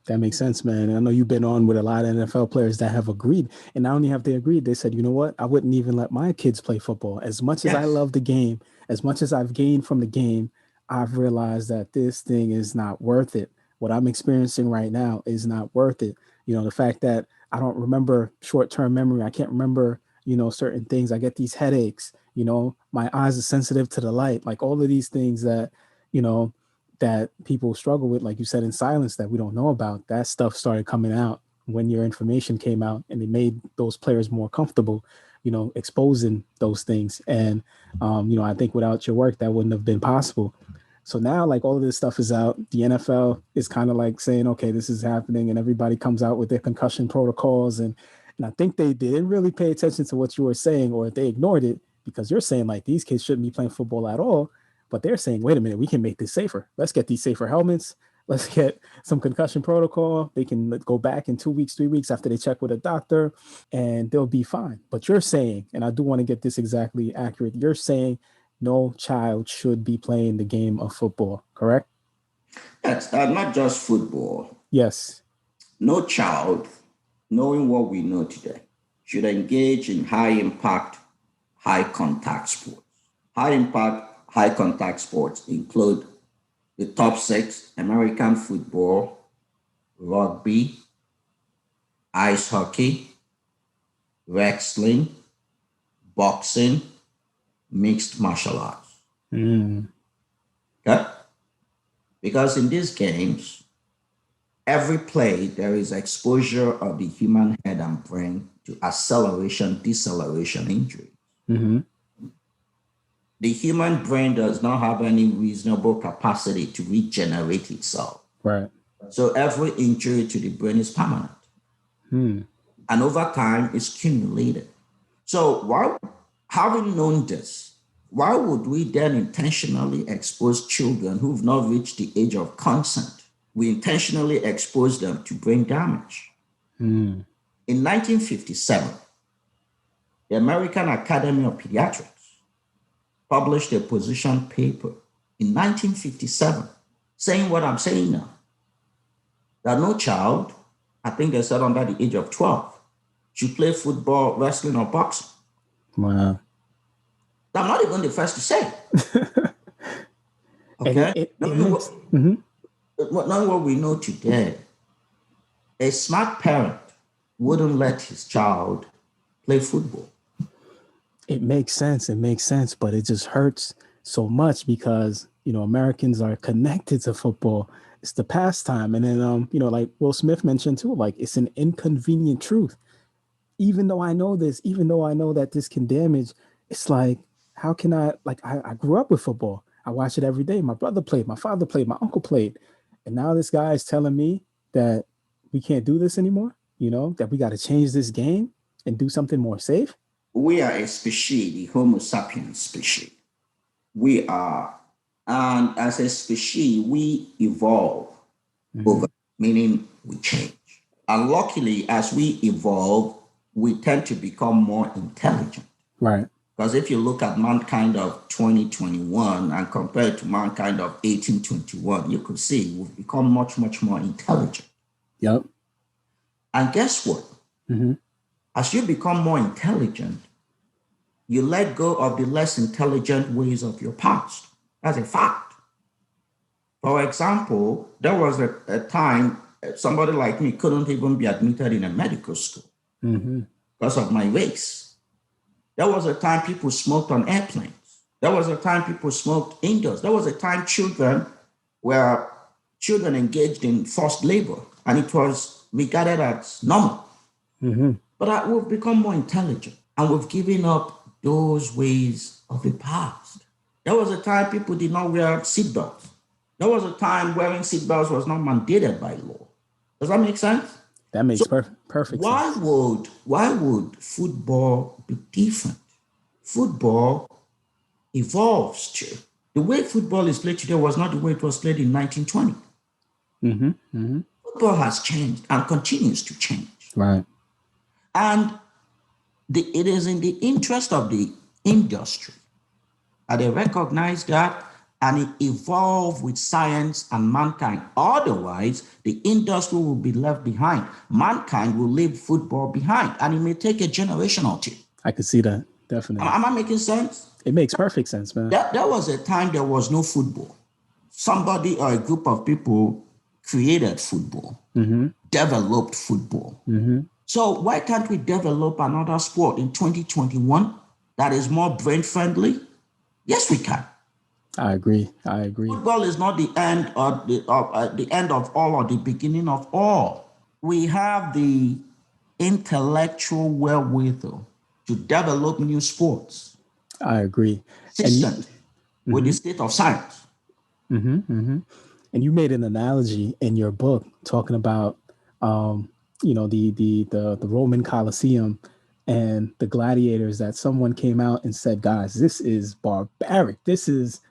That makes sense, man. And I know you've been on with a lot of NFL players that have agreed. And not only have they agreed, they said, you know what? I wouldn't even let my kids play football. As much as I love the game, as much as I've gained from the game, I've realized that this thing is not worth it. What I'm experiencing right now is not worth it. The fact that I don't remember short-term memory. I can't remember, certain things. I get these headaches, my eyes are sensitive to the light, like all of these things that, that people struggle with, like you said, in silence, that we don't know about. That stuff started coming out when your information came out, and it made those players more comfortable, exposing those things. And, I think without your work, that wouldn't have been possible. So now, like, all of this stuff is out. The NFL is kind of like saying, okay, this is happening, and everybody comes out with their concussion protocols. And I think they didn't really pay attention to what you were saying, or they ignored it, because you're saying like these kids shouldn't be playing football at all. But they're saying, wait a minute, we can make this safer. Let's get these safer helmets. Let's get some concussion protocol. They can go back in 2 weeks, 3 weeks after they check with a doctor, and they'll be fine. But you're saying, and I do want to get this exactly accurate, you're saying no child should be playing the game of football, correct? That's not just football. Yes. No child, knowing what we know today, should engage in high impact, high contact sports. High impact, high contact sports include the top 6: American football, rugby, ice hockey, wrestling, boxing, mixed martial arts. Okay? Because in these games, every play, there is exposure of the human head and brain to acceleration, deceleration injury. Mm-hmm. The human brain does not have any reasonable capacity to regenerate itself. Right. So every injury to the brain is permanent. And over time, it's cumulated. So having known this, why would we then intentionally expose children who've not reached the age of consent? We intentionally expose them to brain damage. In 1957, the American Academy of Pediatrics published a position paper in 1957 saying what I'm saying now, that no child, I think they said under the age of 12, should play football, wrestling, or boxing. Wow. I'm not even the first to say. Okay? Knowing what we know today, a smart parent wouldn't let his child play football. It makes sense. It makes sense, but it just hurts so much because, Americans are connected to football. It's the pastime. And then, like Will Smith mentioned too, like it's an inconvenient truth. Even though I know this, even though I know that this can damage, it's like, how can I grew up with football. I watch it every day. My brother played, my father played, my uncle played. And now this guy is telling me that we can't do this anymore, that we got to change this game and do something more safe. We are a species, the Homo sapiens species. We are, and as a species, we evolve over, meaning we change. And luckily, as we evolve, we tend to become more intelligent. Right. Because if you look at mankind of 2021 and compare it to mankind of 1821, you could see we've become much, much more intelligent. Yep. And guess what? As you become more intelligent, you let go of the less intelligent ways of your past. That's a fact. For example, there was a time somebody like me couldn't even be admitted in a medical school because of my race. There was a time people smoked on airplanes. There was a time people smoked indoors. There was a time children engaged in forced labor, and it was regarded as normal. But we've become more intelligent, and we've given up those ways of the past. There was a time people did not wear seatbelts. There was a time wearing seatbelts was not mandated by law. Does that make sense? That makes perfect sense. Why would football be different? Football evolves too. The way football is played today was not the way it was played in 1920. Football has changed and continues to change. Right. And it is in the interest of the industry that they recognize that and it evolve with science and mankind. Otherwise, the industry will be left behind. Mankind will leave football behind, and it may take a generation or two. I could see that, definitely. Am I making sense? It makes perfect sense, man. There was a time there was no football. Somebody or a group of people created football, developed football. So why can't we develop another sport in 2021 that is more brain-friendly? Yes, we can. I agree. Football is not the end of the end of all or the beginning of all. We have the intellectual wherewithal to develop new sports. I agree. Consistent with the state of science. And you made an analogy in your book talking about, the Roman Colosseum and the gladiators, that someone came out and said, guys, this is barbaric.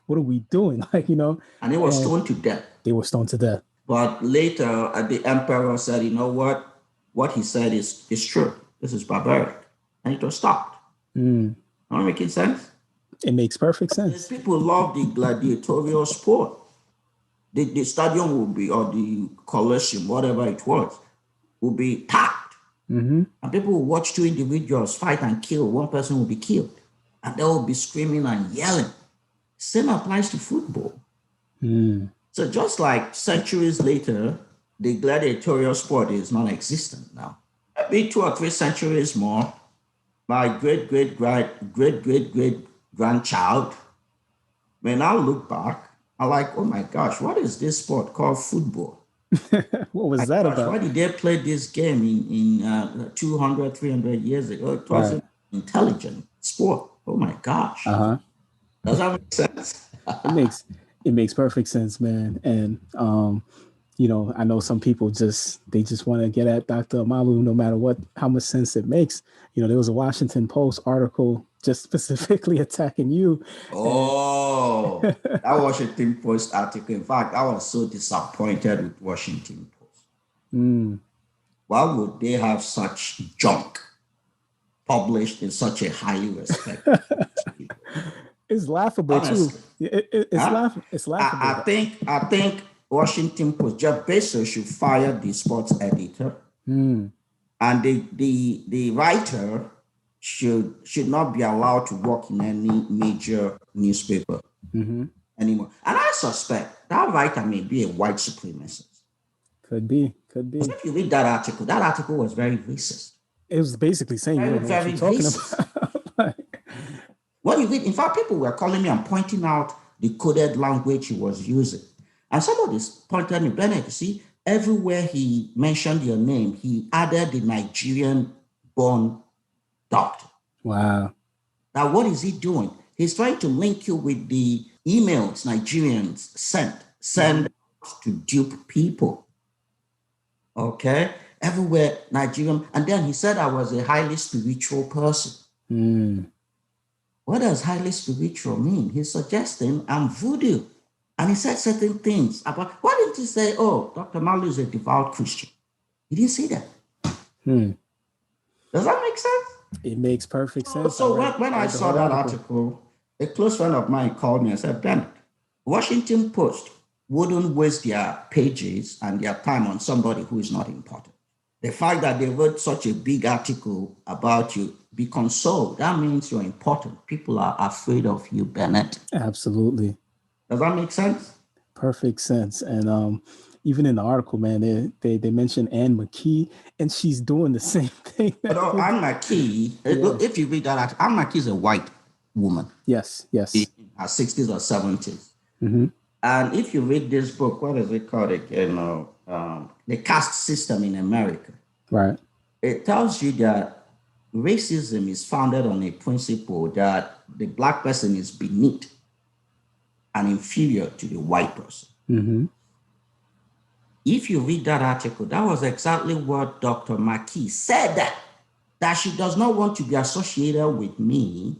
What are we doing? And they were stoned to death. They were stoned to death. But later, the emperor said, you know what? What he said is true. This is barbaric. And it was stopped. Am I making sense? It makes perfect sense. People love the gladiatorial sport. The stadium will be, or the Colosseum, whatever it was, will be packed. And people will watch two individuals fight and kill. One person will be killed. And they will be screaming and yelling. Same applies to football. So just like centuries later, the gladiatorial sport is non-existent now. Maybe 2 or 3 centuries more, my great-great-great-grandchild may now look back and like, oh my gosh, what is this sport called football? What was that about? Why did they play this game in 200, 300 years ago? It was an intelligent sport. Oh my gosh. Does that make sense? It makes perfect sense, man. And I know some people just want to get at Dr. Omalu no matter how much sense it makes. There was a Washington Post article just specifically attacking you. Oh, that Washington Post article. In fact, I was so disappointed with Washington Post. Why would they have such junk published in such a highly respected people? It's laughable. Honestly, too. It's laughable. I think Washington Post, Jeff Bezos should fire the sports editor, and the writer should not be allowed to work in any major newspaper anymore. And I suspect that writer may be a white supremacist. Could be. If you read that article was very racist. It was basically saying very racist. When you read, in fact, people were calling me and pointing out the coded language he was using. And somebody pointed me, Bennet, you see, everywhere he mentioned your name, he added the Nigerian-born doctor. Wow. Now, what is he doing? He's trying to link you with the emails Nigerians send to dupe people. Okay, everywhere Nigerian, and then he said I was a highly spiritual person. What does highly spiritual mean? He's suggesting I'm voodoo. And he said certain things about, why didn't he say, oh, Dr. Malu is a devout Christian? He didn't say that. Does that make sense? It makes perfect sense. So when I saw that article, a close friend of mine called me and said, Bennet, Washington Post wouldn't waste their pages and their time on somebody who is not important. The fact that they wrote such a big article about you, be consoled. That means you're important. People are afraid of you, Bennet. Absolutely. Does that make sense? Perfect sense. And even in the article, man, they mention Anne McKee, and she's doing the same thing. Anne McKee, if you read that article, Anne McKee is a white woman. Yes. In her 60s or 70s. And if you read this book, what is it called again? The caste system in America. Right. It tells you that racism is founded on a principle that the black person is beneath and inferior to the white person. If you read that article, that was exactly what Dr. McKee said, that she does not want to be associated with me,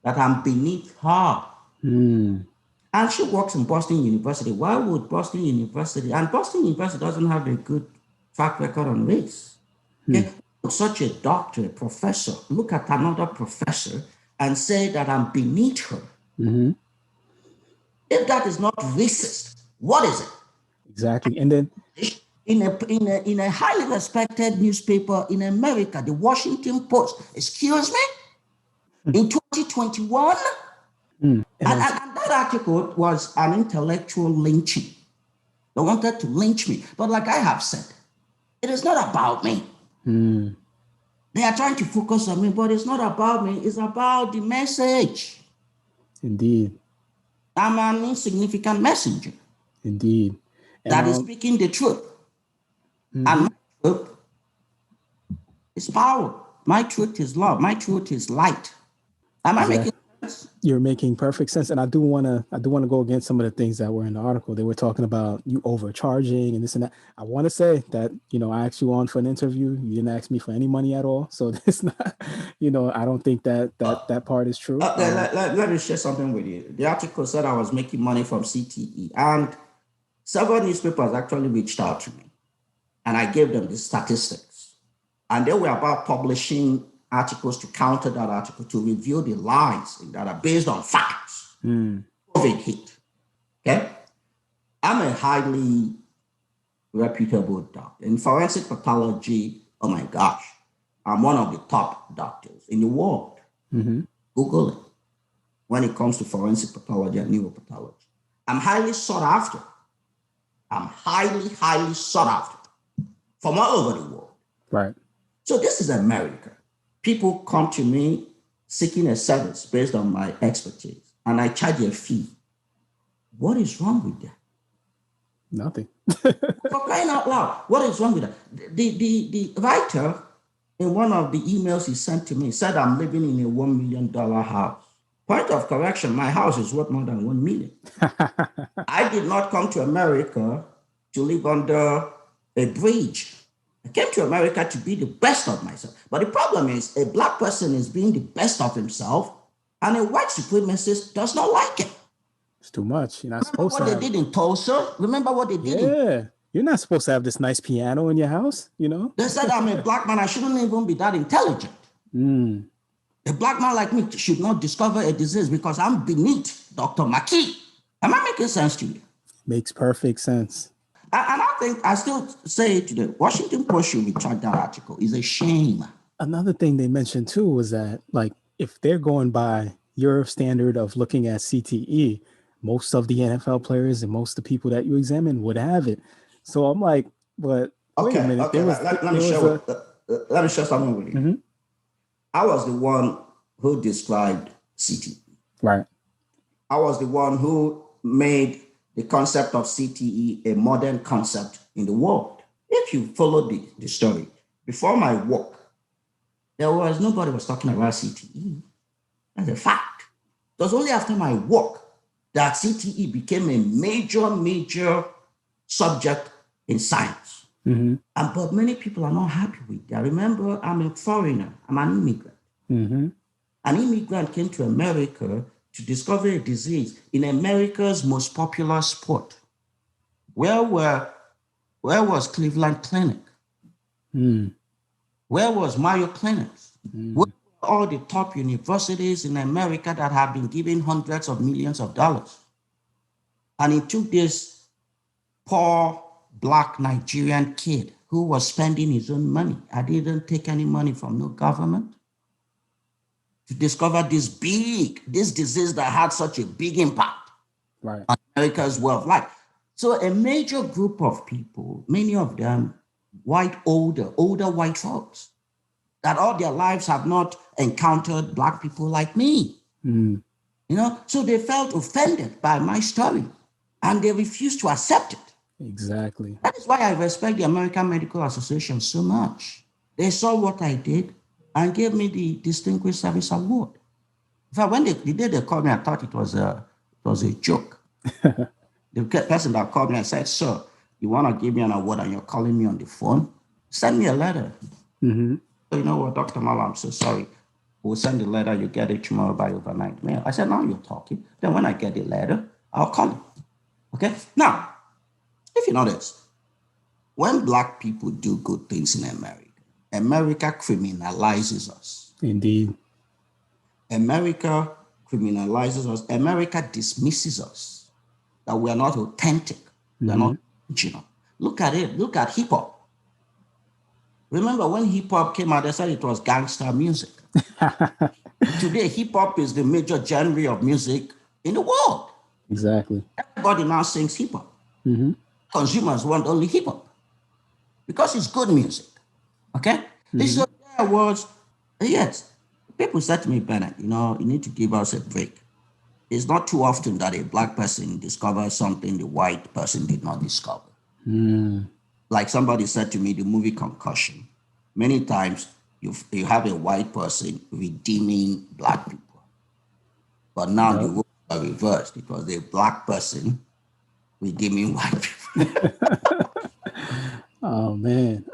that I'm beneath her. And she works in Boston University. Why would Boston University, and Boston University doesn't have a good track record on race. Okay? Such a doctor, a professor, look at another professor and say that I'm beneath her. If that is not racist, what is it? Exactly. And then in a highly respected newspaper in America, the Washington Post, excuse me, in 2021, and that article was an intellectual lynching. They wanted to lynch me. But like I have said, it is not about me. They are trying to focus on me, but it's not about me. It's about the message. Indeed. I'm an insignificant messenger. Indeed. And that is speaking the truth. And my truth is power. My truth is love. My truth is light. Am I making sense? You're making perfect sense. And I do want to go against some of the things that were in the article. They were talking about you overcharging and this and that. I want to say that, I asked you on for an interview. You didn't ask me for any money at all. So it's not, I don't think that part is true. Let me share something with you. The article said I was making money from CTE, and several newspapers actually reached out to me, and I gave them the statistics. And they were about publishing articles to counter that article, to reveal the lies that are based on facts. COVID hit. Okay? I'm a highly reputable doctor. In forensic pathology, oh my gosh, I'm one of the top doctors in the world. Google it. When it comes to forensic pathology and neuropathology, I'm highly sought after. I'm highly, highly sought after from all over the world. Right. So this is America. People come to me seeking a service based on my expertise, and I charge a fee. What is wrong with that? Nothing. For crying out loud, what is wrong with that? The writer, in one of the emails he sent to me, said I'm living in a $1 million house. Point of correction, my house is worth more than 1 million. I did not come to America to live under a bridge. I came to America to be the best of myself. But the problem is a black person is being the best of himself, and a white supremacist does not like it. It's too much. You're not supposed to. What they did in Tulsa? Remember what they did? Yeah. You're not supposed to have this nice piano in your house, They said I'm a black man. I shouldn't even be that intelligent. A black man like me should not discover a disease because I'm beneath Dr. McKee. Am I making sense to you? Makes perfect sense. And I still say to the Washington Post should retract that article. It's a shame. Another thing they mentioned too was that, like, if they're going by your standard of looking at CTE, most of the NFL players and most of the people that you examine would have it. So I'm like, but wait a minute. Okay. Let me share something with you. I was the one who described CTE. Right. I was the one who made the concept of CTE a modern concept in the world. If you follow the story, before my work, nobody was talking about CTE. That's a fact. It was only after my work that CTE became a major subject in science. Mm-hmm. But many people are not happy with that. Remember, I'm a foreigner, I'm an immigrant. Mm-hmm. An immigrant came to America to discover a disease in America's most popular sport. Where was Cleveland Clinic? Mm. Where was Mayo Clinics? Where Mm. were all the top universities in America that have been given hundreds of millions of dollars? And it took this poor Black Nigerian kid who was spending his own money. I didn't take any money from no government to discover this disease that had such a big impact Right. on America's way of life. So a major group of people, many of them older white folks, that all their lives have not encountered Black people like me. Mm. So they felt offended by my story and they refused to accept it. Exactly. That is why I respect the American Medical Association so much. They saw what I did and gave me the Distinguished Service Award. In fact, when the day they called me, I thought it was a joke. The person that called me and said, "Sir, you want to give me an award and you're calling me on the phone? Send me a letter." Mm-hmm. So, you know what, Dr. Omalu, I'm so sorry. We'll send the letter, you get it tomorrow by overnight mail. I said, "Now you're talking." Then when I get the letter, I'll call you. Okay? Now, if you notice, when Black people do good things in America, America criminalizes us. Indeed. America criminalizes us. America dismisses us, that we are not authentic. We are not original. Look at it. Look at hip hop. Remember when hip hop came out, they said it was gangster music. Today, hip hop is the major genre of music in the world. Exactly. Everybody now sings hip hop. Mm-hmm. Consumers want only hip hop because it's good music. Okay? So there was, yes, people said to me, "Bennet, you need to give us a break. It's not too often that a Black person discovers something the white person did not discover." Mm. Like somebody said to me, the movie Concussion, many times you have a white person redeeming Black people. But now the roles are reversed because the Black person redeeming white people. Oh man.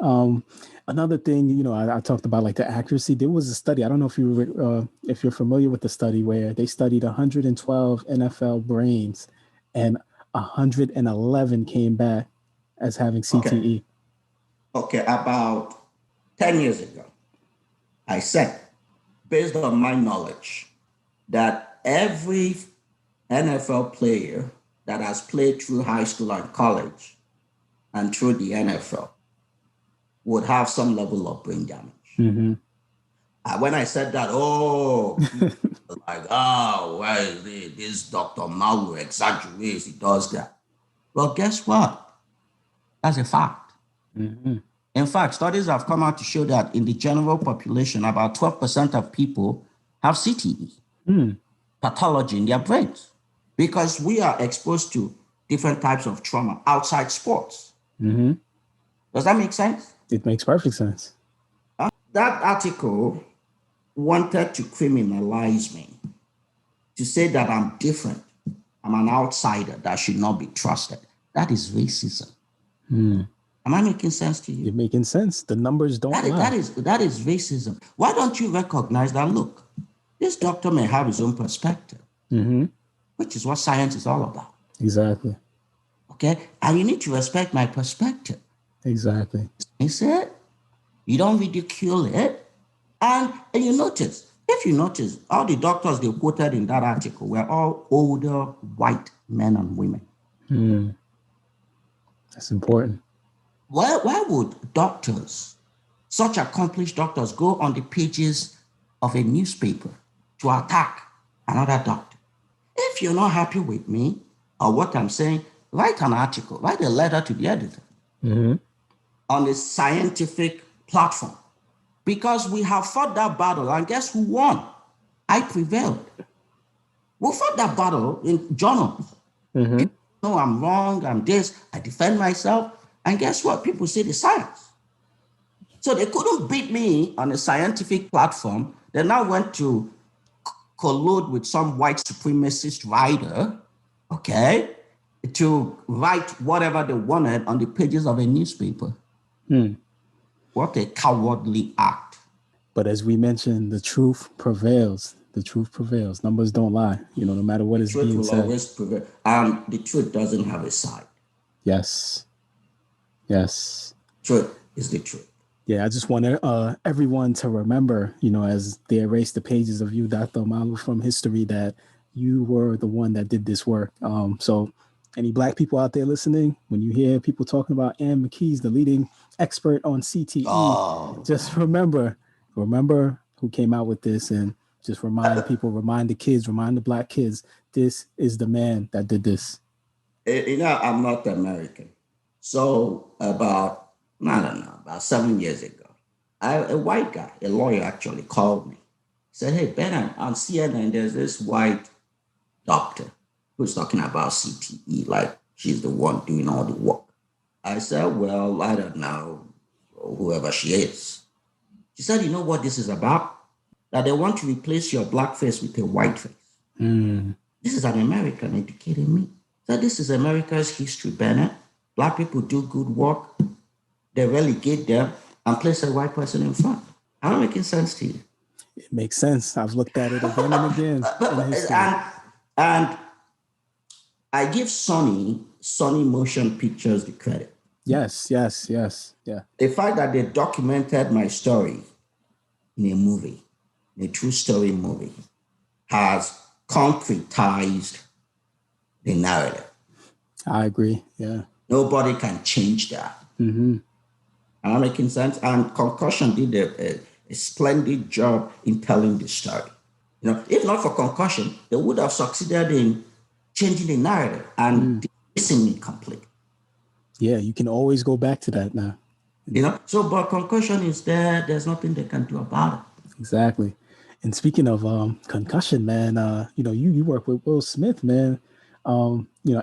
Another thing, I talked about like the accuracy. There was a study. I don't know if you're familiar with the study where they studied 112 NFL brains, and 111 came back as having CTE. Okay, about 10 years ago, I said, based on my knowledge, that every NFL player that has played through high school and college and through the NFL would have some level of brain damage. Mm-hmm. When I said that, people were like, "Oh, why is this Dr. Omalu exaggerates, he does that." Well, guess what? That's a fact. Mm-hmm. In fact, studies have come out to show that in the general population, about 12% of people have CTE, pathology in their brains, because we are exposed to different types of trauma outside sports. Mm-hmm. Does that make sense? It makes perfect sense. That article wanted to criminalize me, to say that I'm different, I'm an outsider that should not be trusted. That is racism. Am I making sense to you? You're making sense. The numbers don't lie. That is racism. Why don't you recognize that? Look, this doctor may have his own perspective, which is what science is all about. Exactly. Okay? And you need to respect my perspective. Exactly. You see it? You don't ridicule it. And if you notice, all the doctors they quoted in that article were all older white men and women. That's important. Why would doctors, such accomplished doctors, go on the pages of a newspaper to attack another doctor? If you're not happy with me or what I'm saying, write an article, write a letter to the editor on a scientific platform. Because we have fought that battle, and guess who won? I prevailed. We fought that battle in journals. People know I'm wrong, I'm this, I defend myself. And guess what? People say the science. So they couldn't beat me on a scientific platform. They now went to collude with some white supremacist writer okay, to write whatever they wanted on the pages of a newspaper. What a cowardly act. But as we mentioned, the truth prevails. The truth prevails. Numbers don't lie, no matter what is Truth being will said. always prevail. And the truth doesn't have a side. Yes. Yes. Truth is the truth. Yeah, I just want everyone to remember, as they erase the pages of you, Dr. Omalu, from history, that you were the one that did this work. So any Black people out there listening, when you hear people talking about Ann McKee's, the leading expert on CTE, just remember who came out with this, and just remind people, remind the kids, remind the Black kids, this is the man that did this. I'm not American. So about 7 years ago, a white guy, a lawyer actually called me. Said, hey, Bennet, on CNN, there's this white doctor who's talking about CTE, like she's the one doing all the work. I said, well, I don't know, whoever she is. She said, you know what this is about? That they want to replace your Black face with a white face. This is an American educating me. So this is America's history, Bennet. Black people do good work. They relegate them and place a white person in front. Am I making sense to you? It makes sense. I've looked at it again and again. And I give Sony Motion Pictures the credit. Yes. Yeah. The fact that they documented my story in a movie, in a true story movie, has concretized the narrative. I agree. Yeah. Nobody can change that. Am I making sense? And Concussion did a splendid job in telling the story. If not for Concussion, they would have succeeded in changing the narrative and dismissing me completely. Yeah, you can always go back to that now. But Concussion is there. There's nothing they can do about it. Exactly. And speaking of Concussion, man, you work with Will Smith, man.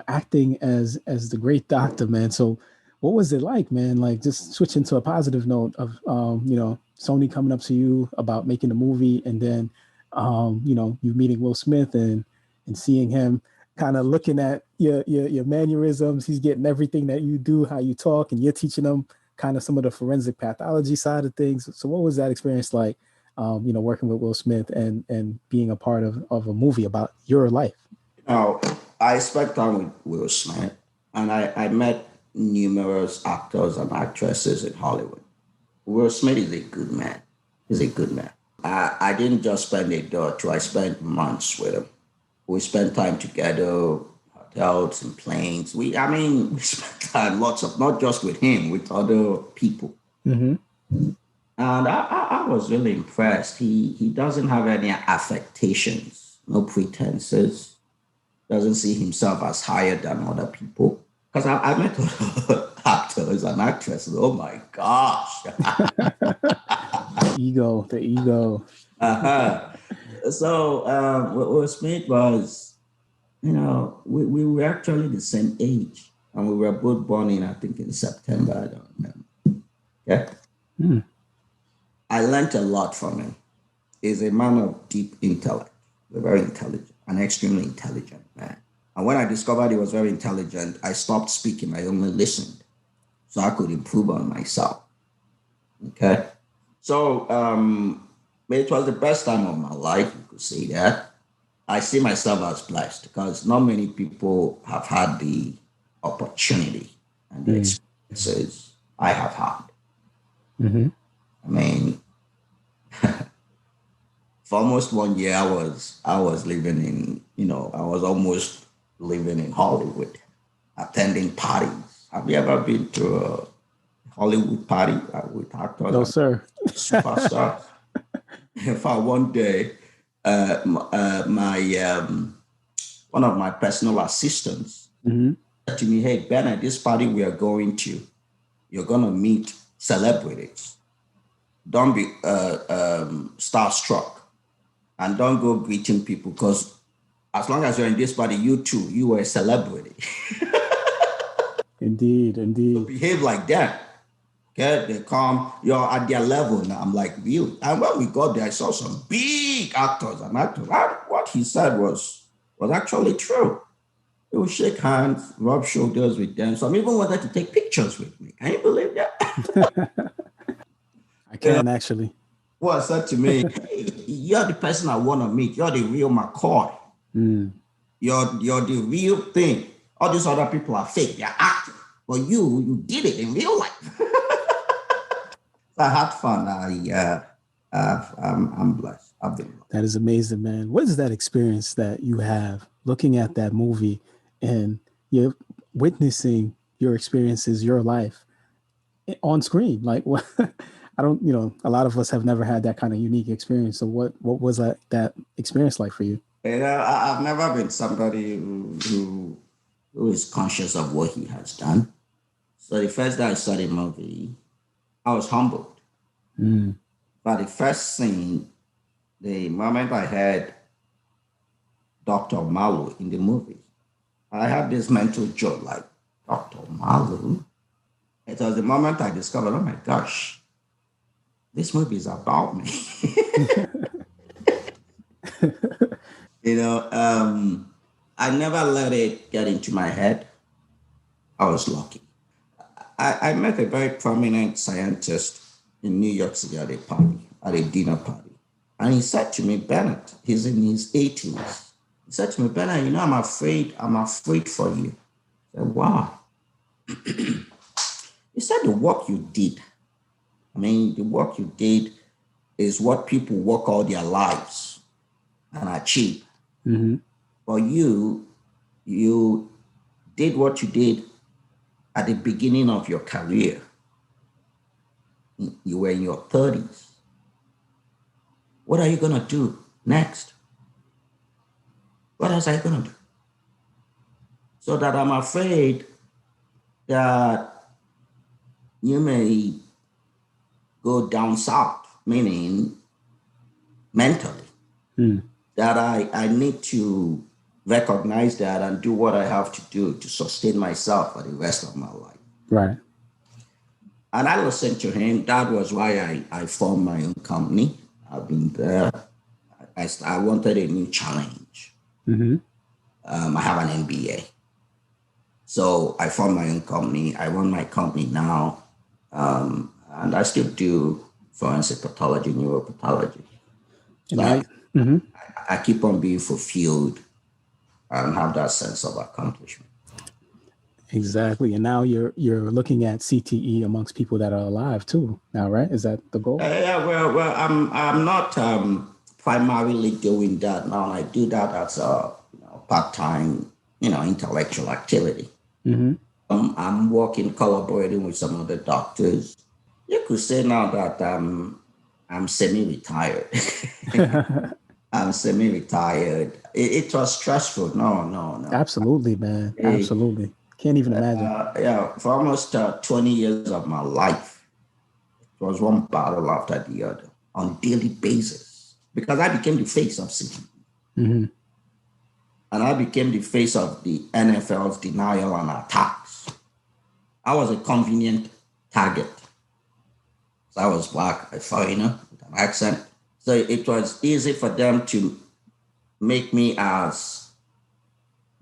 Acting as the great doctor, man. So what was it like, man? Like, just switching to a positive note of Sony coming up to you about making a movie, and then you meeting Will Smith and seeing him kind of looking at your mannerisms. He's getting everything that you do, how you talk, and you're teaching him kind of some of the forensic pathology side of things. So what was that experience like, working with Will Smith and being a part of a movie about your life? I spent time with Will Smith, and I met numerous actors and actresses in Hollywood. Will Smith is a good man. He's a good man. I didn't just spend a day or two. I spent months with him. We spent time together, hotels and planes. We spent time not just with him, with other people. And I was really impressed. He doesn't have any affectations, no pretenses. Doesn't see himself as higher than other people. Because I met other actors and actresses. Oh my gosh. The ego. So Will Smith was, we were actually the same age. And we were both born in September. I don't remember. Yeah. I learned a lot from him. He's a man of deep intellect. Very intelligent. An extremely intelligent man. And when I discovered he was very intelligent, I stopped speaking. I only listened so I could improve on myself. Okay. So it was the best time of my life, you could say that. I see myself as blessed because not many people have had the opportunity and the experiences I have had. For almost 1 year, I was living in, I was almost living in Hollywood, attending parties. Have you ever been to a Hollywood party with actors? No, sir. Superstars. In fact, one day, one of my personal assistants said to me, hey, Bennet, this party we are going to, you're going to meet celebrities. Don't be starstruck. And don't go greeting people because as long as you're in this party, you are a celebrity. Indeed. So behave like that. Okay, they come, you're at their level now. I'm like, really? And when we got there, I saw some big actors and actors. And what he said was actually true. They would shake hands, rub shoulders with them. Some even wanted to take pictures with me. Can you believe that? I You know, can actually. what said to me, hey, you're the person I want to meet. You're the real McCoy. Mm. You're the real thing. All these other people are fake. They're acting. But you did it in real life. So I had fun. I'm blessed. I've been blessed. That is amazing, man. What is that experience that you have looking at that movie and you're witnessing your experiences, your life on screen? Like, what? I don't, a lot of us have never had that kind of unique experience. So what was that experience like for you? I've never been somebody who is conscious of what he has done. So the first day I saw the movie, I was humbled. Mm. But the first scene, the moment I heard Dr. Omalu in the movie, I had this mental joke like, Dr. Omalu? It was the moment I discovered, oh my gosh, this movie is about me. I never let it get into my head. I was lucky. I met a very prominent scientist in New York City at a party, at a dinner party. And he said to me, Bennett, he's in his 80s. He said to me, Bennett, I'm afraid for you. I said, wow. He said the work you did. The work you did is what people work all their lives and achieve. Mm-hmm. But you did what you did at the beginning of your career. You were in your 30s. What are you going to do next? What else are you going to do? So that I'm afraid that you may go down south, meaning mentally. Mm. That I need to recognize that and do what I have to do to sustain myself for the rest of my life. Right. And I listened to him. That was why I formed my own company. I've been there. I wanted a new challenge. Mm-hmm. I have an MBA. So I formed my own company. I run my company now. And I still do forensic pathology, neuropathology. And So mm-hmm. I keep on being fulfilled and have that sense of accomplishment. Exactly. And now you're looking at CTE amongst people that are alive too now, right? Is that the goal? Well, I'm not primarily doing that now. I do that as a part-time, intellectual activity. Mm-hmm. I'm working, collaborating with some other doctors. You could say now that I'm semi-retired. I'm semi-retired. It was stressful. No. Absolutely, man. Absolutely. Can't even imagine. For almost 20 years of my life, it was one battle after the other on a daily basis because I became the face of CTE. Mm-hmm. And I became the face of the NFL's denial and attacks. I was a convenient target. So I was black, a foreigner with an accent. So it was easy for them to make me as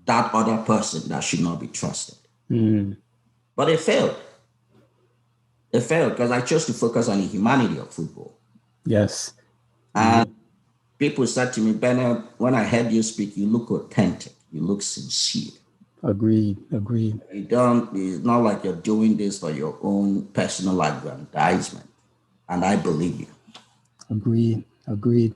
that other person that should not be trusted. Mm. But they failed. They failed because I chose to focus on the humanity of football. Yes. And people said to me, Bennett, when I heard you speak, you look authentic. You look sincere. Agreed. It's not like you're doing this for your own personal aggrandizement. And I believe you. Agreed.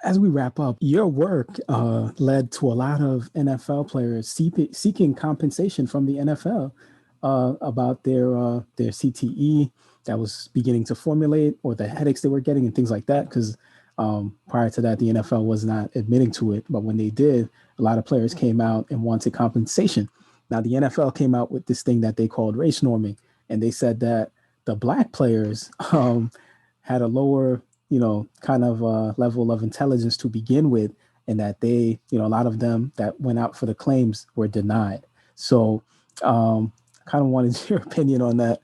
As we wrap up, your work led to a lot of NFL players seeking compensation from the NFL about their CTE that was beginning to formulate, or the headaches they were getting and things like that. Because prior to that, the NFL was not admitting to it. But when they did, a lot of players came out and wanted compensation. Now, the NFL came out with this thing that they called race norming, and they said that the black players had a lower kind of level of intelligence to begin with, and that they, a lot of them that went out for the claims were denied. So I kind of wanted your opinion on that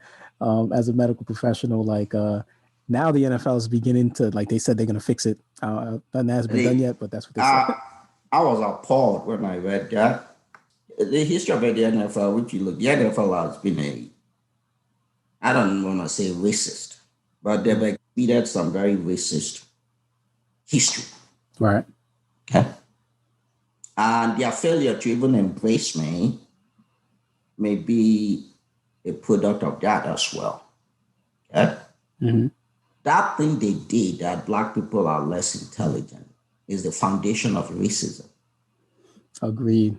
as a medical professional. Like now the NFL is beginning to, like they said, they're going to fix it. Nothing has been done yet, but that's what they said. I was appalled when I read that. The history of the NFL, which you look, the NFL has been I don't want to say racist, but they've exhibited some very racist history. Right. Okay. And their failure to even embrace me may be a product of that as well. Okay. Mm-hmm. That thing they did, that Black people are less intelligent, is the foundation of racism. Agreed.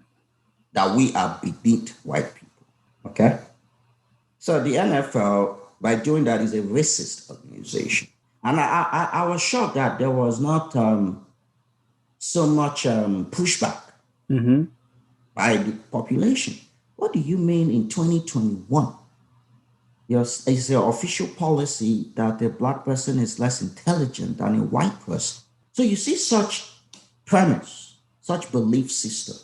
That we are beneath white people. Okay. So the NFL, by doing that, is a racist organization. And I was shocked that there was not so much pushback Mm-hmm. by the population. What do you mean in 2021? Is your official policy that a Black person is less intelligent than a white person? So you see such premise, such belief system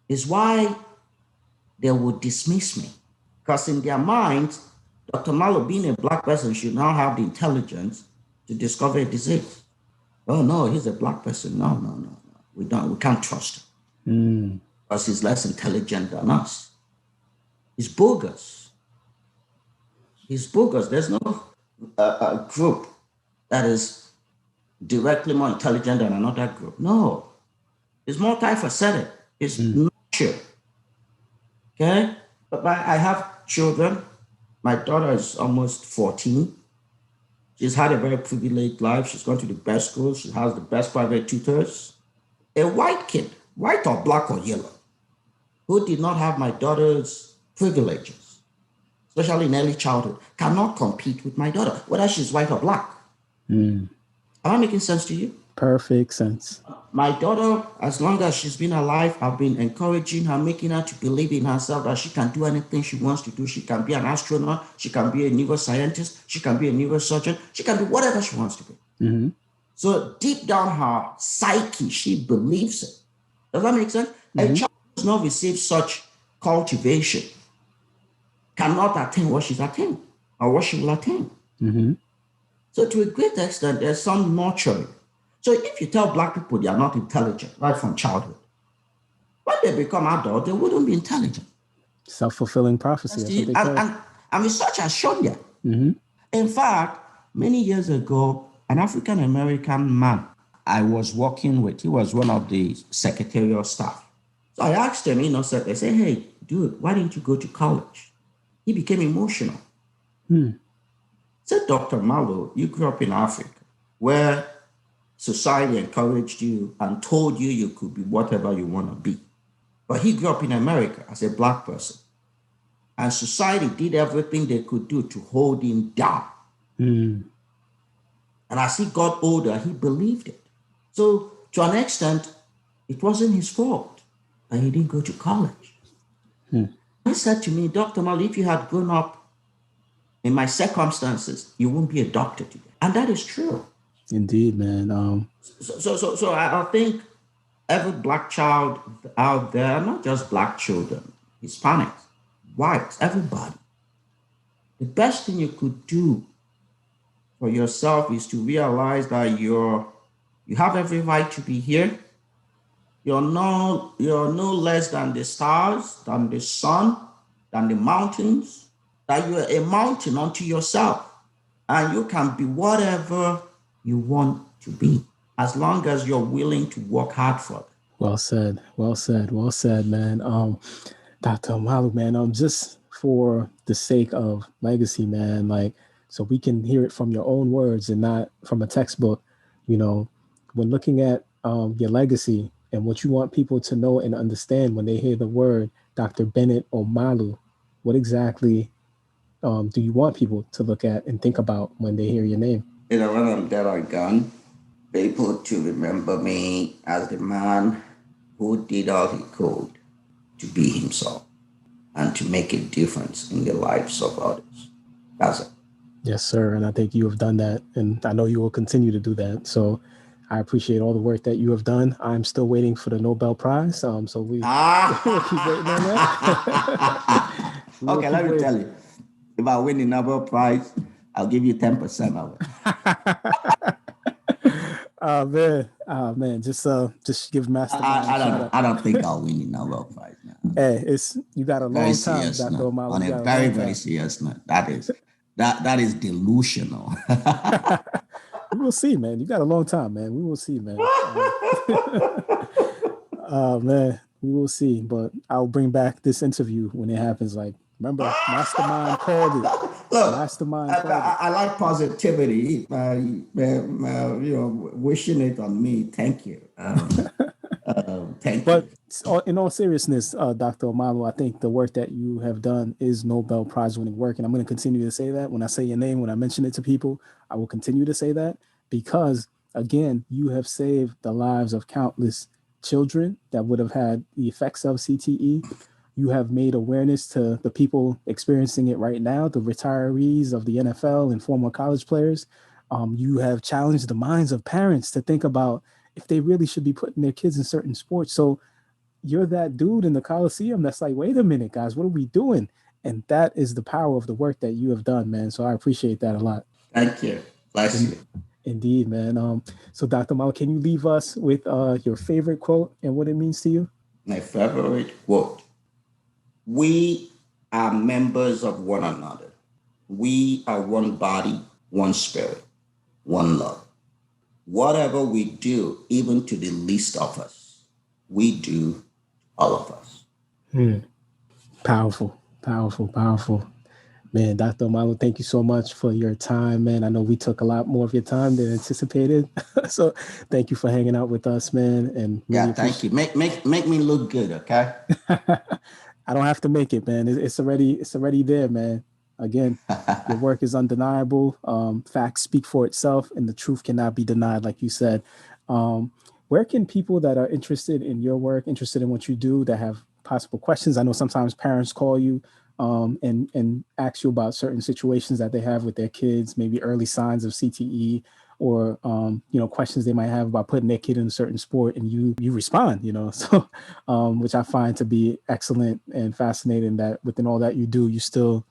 is why they would dismiss me. Because in their minds, Dr. Malo, being a Black person, should now have the intelligence to discover a disease. Oh no, he's a Black person. No. We can't trust him because he's less intelligent than us. He's bogus. He's bogus. There's no group that is directly more intelligent than another group. No, it's multifaceted. It's nurture. Okay, but I have children. My daughter is almost 14. She's had a very privileged life. She's gone to the best schools. She has the best private tutors. A white kid, white or Black or yellow, who did not have my daughter's privileges, especially in early childhood, cannot compete with my daughter, whether she's white or Black. Am I making sense to you? Perfect sense. My daughter, as long as she's been alive, I've been encouraging her, making her to believe in herself that she can do anything she wants to do. She can be an astronaut. She can be a neuroscientist. She can be a neurosurgeon. She can be whatever she wants to be. Mm-hmm. So deep down her psyche, she believes it. Does that make sense? A child who does not receive such cultivation cannot attain what she's attained or what she will attain. Mm-hmm. So to a great extent, there's some nurturing. So if you tell Black people they are not intelligent right from childhood, when they become adults, they wouldn't be intelligent. Self-fulfilling prophecy. That's what they call it. And research has shown that. Mm-hmm. In fact, many years ago, an African-American man I was working with, he was one of the secretarial staff. So I asked him, I said, hey, dude, why didn't you go to college? He became emotional. Said, Dr. Malo, you grew up in Africa where society encouraged you and told you you could be whatever you want to be. But he grew up in America as a Black person. And society did everything they could do to hold him down. And as he got older, he believed it. So to an extent, it wasn't his fault that he didn't go to college. He said to me, Dr. Malo, if you had grown up in my circumstances, you won't be a doctor today. And that is true. Indeed, man. So I think every Black child out there, not just Black children, Hispanics, whites, everybody, the best thing you could do for yourself is to realize that you have every right to be here. You're no less than the stars, than the sun, than the mountains, that you're a mountain unto yourself. And you can be whatever you want to be, as long as you're willing to work hard for it. Well said, man. Dr. Omalu, man, just for the sake of legacy, man, like, so we can hear it from your own words and not from a textbook, when looking at your legacy and what you want people to know and understand when they hear the word Dr. Bennet Omalu, what exactly do you want people to look at and think about when they hear your name? When I'm dead or gone, people to remember me as the man who did all he could to be himself and to make a difference in the lives of others. That's it. Yes, sir. And I think you have done that. And I know you will continue to do that. So I appreciate all the work that you have done. I'm still waiting for the Nobel Prize. So we'll keep waiting on that. Okay, let me tell you. If I win the Nobel Prize, I'll give you 10% of it. Man. Just give MasterMine I don't think I'll win the Nobel Prize now. Hey, you got a Very long time, serious Dr. note. Omalu. On You a got a very, long very time. serious note. That is delusional. We will see, man. You got a long time, man. We will see, man. Man, we will see. But I'll bring back this interview when it happens. Like, remember, MasterMine called it. Look, MasterMine called it. I like positivity. Wishing it on me. Thank you. Thank But you. in all seriousness, Dr. Omalu, I think the work that you have done is Nobel Prize winning work. And I'm going to continue to say that when I say your name, when I mention it to people, I will continue to say that because, again, you have saved the lives of countless children that would have had the effects of CTE. You have made awareness to the people experiencing it right now, the retirees of the NFL and former college players. You have challenged the minds of parents to think about if they really should be putting their kids in certain sports. So you're that dude in the Coliseum that's like, wait a minute, guys, what are we doing? And that is the power of the work that you have done, man. So I appreciate that a lot. Thank you. Bless you. Indeed, man. So Dr. Mal, can you leave us with your favorite quote and what it means to you? My favorite quote. We are members of one another. We are one body, one spirit, one love. Whatever we do, even to the least of us, we do all of us. Powerful, powerful, powerful. Man, Dr. Omalu, thank you so much for your time, man. I know we took a lot more of your time than anticipated. So thank you for hanging out with us, man. And really Thank you. Make me look good, okay? I don't have to make it, man. It's already there, man. Again, your work is undeniable. Facts speak for itself, and the truth cannot be denied, like you said. Where can people that are interested in your work, interested in what you do, that have possible questions? I know sometimes parents call you and ask you about certain situations that they have with their kids, maybe early signs of CTE, or questions they might have about putting their kid in a certain sport, and you respond, so which I find to be excellent and fascinating, that within all that you do, you still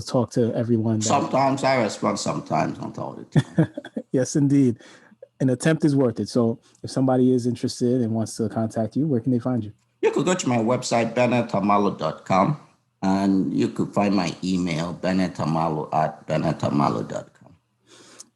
talk to everyone. Sometimes I respond, sometimes not all the time. Yes, indeed. An attempt is worth it. So if somebody is interested and wants to contact you, where can they find you? You could go to my website, bennetomalu.com, and you could find my email, bennetomalu@bennetomalu.com.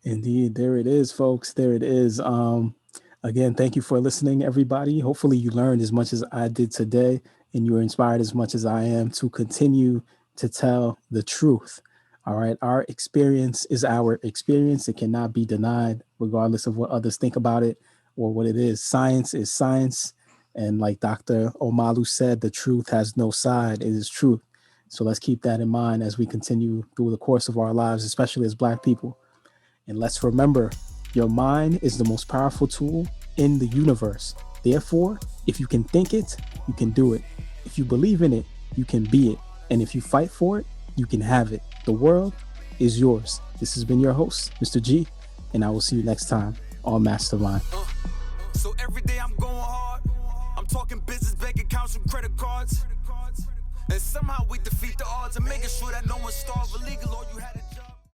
Indeed. There it is, folks. There it is. Again, thank you for listening, everybody. Hopefully you learned as much as I did today, and you were inspired as much as I am to continue to tell the truth. All right. Our experience is our experience. It cannot be denied, regardless of what others think about it or what it is. Science is science. And like Dr. Omalu said, the truth has no side. It is truth. So let's keep that in mind as we continue through the course of our lives, especially as Black people. And let's remember, your mind is the most powerful tool in the universe. Therefore, if you can think it, you can do it. If you believe in it, you can be it. And if you fight for it, you can have it. The world is yours. This has been your host, Mr. G, and I will see you next time on MasterMine. So every day I'm going hard. I'm talking business, bank accounts, and credit cards. And somehow we defeat the odds and making sure that no one starves illegal or you had a